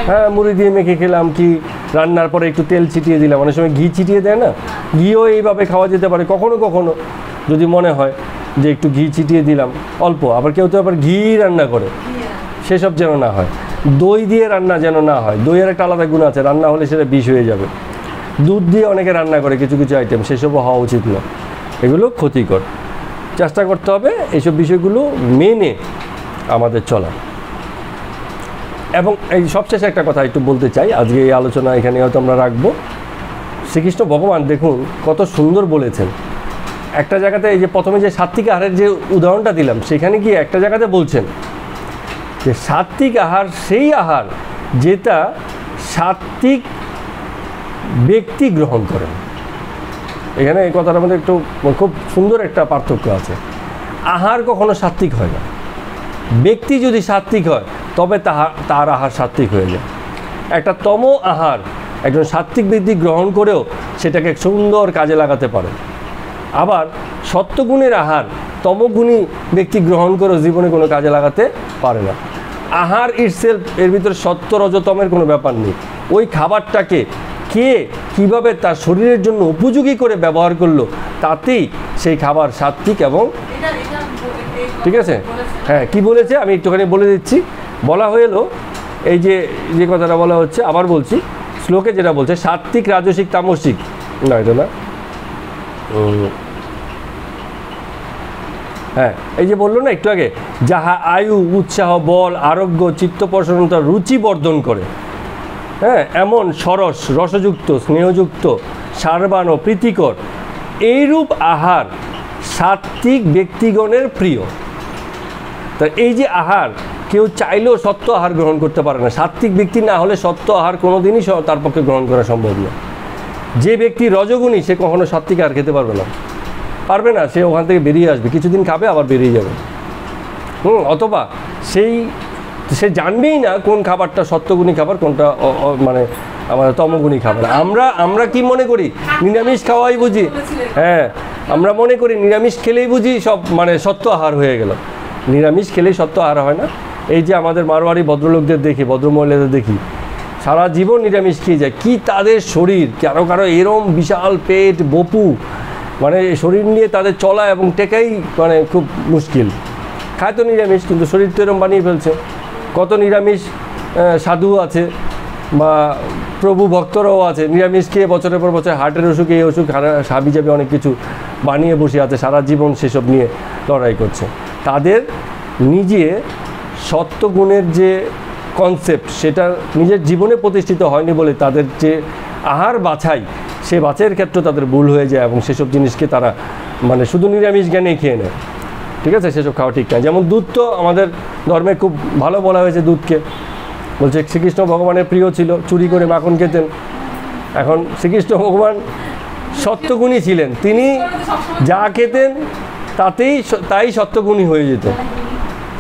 হ্যাঁ, মুড়ি দিয়ে মেখে খেলাম, কি রান্নার পরে একটু তেল ছিটিয়ে দিলাম, অনেক সময় ঘি ছিটিয়ে দেয় না, ঘিও এইভাবে খাওয়া যেতে পারে। কখনো কখনো যদি মনে হয় যে একটু ঘি ছিটিয়ে দিলাম অল্প, আবার কেউ তো আবার ঘি রান্না করে, সেসব যেন না হয়। দই দিয়ে রান্না যেন না হয়, দইয়ের একটা আলাদা গুণ আছে, রান্না হলে সেটা বিষ হয়ে যাবে। দুধ দিয়ে অনেকে রান্না করে কিছু আইটেম, সেসবও হওয়া উচিত না, এগুলো ক্ষতিকর। চেষ্টা করতে হবে এইসব বিষয়গুলো মেনে আমাদের চলা। এবং এই সবশেষে একটা কথা একটু বলতে চাই, আজকে এই আলোচনা এখানে হয়তো আমরা রাখবো। শ্রীকৃষ্ণ ভগবান দেখুন কত সুন্দর বলেছেন। একটা জায়গাতে এই যে প্রথমে যে সাত্ত্বিক আহারের যে উদাহরণটা দিলাম, সেখানে গিয়ে একটা জায়গাতে বলছেন যে সাত্ত্বিক আহার সেই আহার যেটা সাত্ত্বিক ব্যক্তি গ্রহণ করেন। এখানে এই কথাটার মধ্যে একটু খুব সুন্দর একটা পার্থক্য আছে। আহার কখনো সাত্ত্বিক হয় না, ব্যক্তি যদি সাত্ত্বিক হয় তবে তার আহার সাত্ত্বিক হয়ে যায়। একটা তম আহার একজন সাত্ত্বিক ব্যক্তি গ্রহণ করেও সেটাকে সুন্দর কাজে লাগাতে পারে। আবার সত্যগুণের আহার তমগুণী ব্যক্তি গ্রহণ করেও জীবনে কোনো কাজে লাগাতে পারে না। আহার ইটসেলফ, এর ভিতরে সত্য রজতমের কোনো ব্যাপার নেই। ওই খাবারটাকে কে কীভাবে তার শরীরের জন্য উপযোগী করে ব্যবহার করলো তাতেই সেই খাবার সাত্ত্বিক। এবং ঠিক আছে, হ্যাঁ, কি বলেছে আমি একটুখানি বলে দিচ্ছি। বলা হলো এই যে কথাটা বলা হচ্ছে, আবার বলছি, শ্লোকে যেটা বলছে সাত্ত্বিক, রাজসিক, তামসিক, না এটা না, হ্যাঁ, এই যে বললো না একটু আগে, যাহা আয়ু, উৎসাহ, বল, আরোগ্য, চিত্ত প্রসন্নতা, রুচি বর্ধন করে, হ্যাঁ, এমন সরস, রসযুক্ত, স্নেহযুক্ত, সার্বাণ ও প্রীতিকর এইরূপ আহার সাত্ত্বিক ব্যক্তিগণের প্রিয়। তা এই যে আহার, কেউ চাইলেও সত্য আহার গ্রহণ করতে পারে না। সাত্ত্বিক ব্যক্তি না হলে সত্য আহার কোনোদিনই তার পক্ষে গ্রহণ করা সম্ভব না। যে ব্যক্তি রজগুণী সে কখনো সাত্ত্বিক আহার খেতে পারবে না, সে ওখান থেকে বেরিয়ে আসবে, কিছুদিন খাবে আবার বেরিয়ে যাবে। অথবা সে জানবেই না কোন খাবারটা সত্যগুণী খাবার, কোনটা মানে আমাদের তমগুণী খাবার। আমরা কি মনে করি নিরামিষ খাওয়াই বুঝি, হ্যাঁ আমরা মনে করি নিরামিষ খেলেই বুঝি সব মানে সত্য আহার হয়ে গেল। নিরামিষ খেলেই সত্য আহার হয় না। এই যে আমাদের মারোয়ারি ভদ্রলোকদের দেখি, ভদ্রমহিলাদের দেখি, সারা জীবন নিরামিষ খেয়ে যায়, কি তাদের শরীর, কারো কারো এরম বিশাল পেট, বপু, মানে শরীর নিয়ে তাদের চলা এবং টেকাই মানে খুব মুশকিল। খায় তো নিরামিষ, কিন্তু শরীর তো এরম বানিয়ে ফেলছে। কত নিরামিষ সাধু আছে বা প্রভু ভক্তরাও আছে, নিরামিষ খেয়ে বছরের পর বছর হার্টের অসুখ, এই অসুখ, হাবি যাবে অনেক কিছু বানিয়ে বসে আছে, সারা জীবন সেসব নিয়ে লড়াই করছে। তাদের নিজে সত্যগুণের যে কনসেপ্ট সেটা নিজের জীবনে প্রতিষ্ঠিত হয়নি বলে তাদের যে আহার বাছাই, সে বাছাইয়ের ক্ষেত্রে তাদের ভুল হয়ে যায় এবং সেসব জিনিসকে তারা মানে শুধু নিরামিষ জ্ঞানেই খেয়ে নেয়। ঠিক আছে, সেসব খাওয়া ঠিক নয়। যেমন দুধ তো আমাদের ধর্মে খুব ভালো বলা হয়েছে, দুধকে বলছে শ্রীকৃষ্ণ ভগবানের প্রিয় ছিল, চুরি করে মাখন খেতেন। এখন শ্রীকৃষ্ণ ভগবান সত্যগুণী ছিলেন, তিনি যা খেতেন তাই সত্যগুণী হয়ে যেত।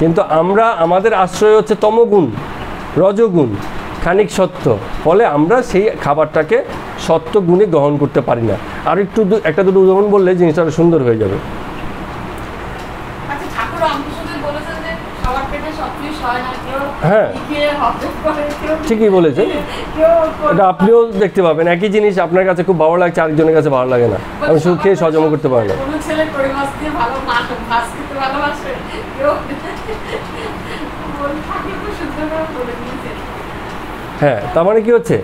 কিন্তু আমাদের আশ্রয় হচ্ছে তমগুণ, রজগুণ, খানিক সত্য, ফলে আমরা সেই খাবারটাকে সত্যগুণে গ্রহণ করতে পারি না। আর একটা দুটো উদাহরণ বললে জিনিসটা সুন্দর হয়ে যাবে। হ্যাঁ ঠিকই বলেছেন, এটা আপনিও দেখতে পাবেন। একই জিনিস আপনার কাছে খুব ভালো লাগছে, আরেকজনের কাছে ভালো লাগে না, আমি শুধু খেয়ে সহজম করতে পারি না। হ্যাঁ, তার মানে কি হচ্ছে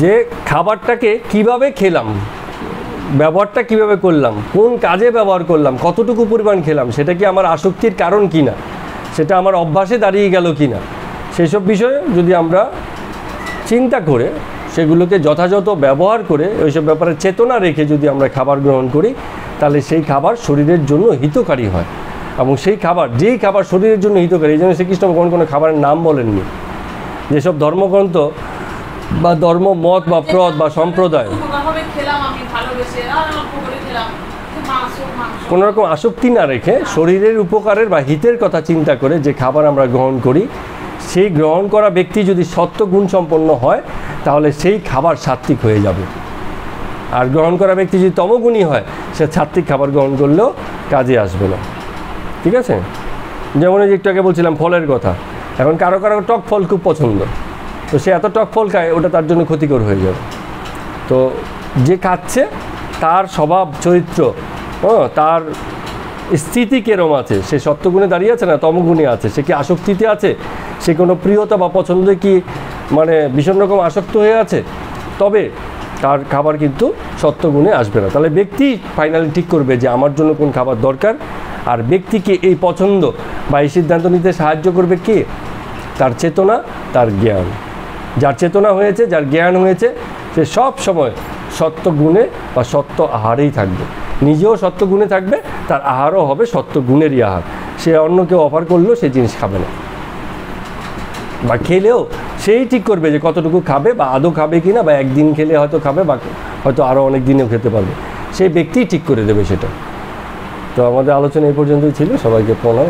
যে খাবারটাকে কিভাবে খেলাম, ব্যবহারটা কিভাবে করলাম, কোন কাজে ব্যবহার করলাম, কতটুকু পরিমাণ খেলাম, সেটা কি আমার আসক্তির কারণ কিনা, সেটা আমার অভ্যাসে দাঁড়িয়ে গেল কিনা, সেসব বিষয়ে যদি আমরা চিন্তা করে সেগুলোকে যথাযথ ব্যবহার করে ওইসব ব্যাপারে চেতনা রেখে যদি আমরা খাবার গ্রহণ করি, তাহলে সেই খাবার শরীরের জন্য হিতকারী হয়। এবং সেই খাবার, যেই খাবার শরীরের জন্য হিতকারী, এই জন্য শ্রীকৃষ্ণ কোনো খাবারের নাম বলেননি। যেসব ধর্মগ্রন্থ বা ধর্মমত বা প্রদ বা সম্প্রদায় কোনো রকম আসক্তি না রেখে শরীরের উপকারের বা হিতের কথা চিন্তা করে যে খাবার আমরা গ্রহণ করি, সেই গ্রহণ করা ব্যক্তি যদি সত্যগুণ সম্পন্ন হয় তাহলে সেই খাবার সাত্ত্বিক হয়ে যাবে। আর গ্রহণ করা ব্যক্তি যদি তমগুণী হয়, সে সাত্ত্বিক খাবার গ্রহণ করলেও কাজে আসবে না। ঠিক আছে, যেমন এই একটু আগে বলছিলাম ফলের কথা। এখন কারো কারো টক ফল খুব পছন্দ, তো সে এত টক ফল খায় ওটা তার জন্য ক্ষতিকর হয়ে যাবে। তো যে খাচ্ছে তার স্বভাব চরিত্র, তার স্থিতি কেরম আছে, সে সত্যগুণে দাঁড়িয়ে আছে না তমগুণে আছে, সে কি আসক্তিতে আছে, সে কোনো প্রিয়তা বা পছন্দে কি মানে ভীষণ রকম আসক্ত হয়ে আছে, তবে তার খাবার কিন্তু সত্যগুণে আসবে না। তাহলে ব্যক্তি ফাইনালি ঠিক করবে যে আমার জন্য কোন খাবার দরকার। আর ব্যক্তিকে এই পছন্দ বা এই সিদ্ধান্ত নিতে সাহায্য করবে কে? তার চেতনা, তার জ্ঞান। যার চেতনা হয়েছে, যার জ্ঞান হয়েছে, সে সব সময় সত্যগুণে বা সত্য আহারেই থাকবে, নিজেও সত্যগুণে থাকবে, তার আহারও হবে সত্যগুণেরই আহার। সে অন্য কেউ অফার করলেও সেই জিনিস খাবে না, বা খেলেও সেই ঠিক করবে যে কতটুকু খাবে বা আদৌ খাবে কি না, বা একদিন খেলে হয়তো খাবে বা হয়তো আরও অনেক দিনেও খেতে পারবে, সেই ব্যক্তিই ঠিক করে দেবে সেটা। তো আমাদের আলোচনা এই পর্যন্তই ছিল। সবাইকে প্রণাম।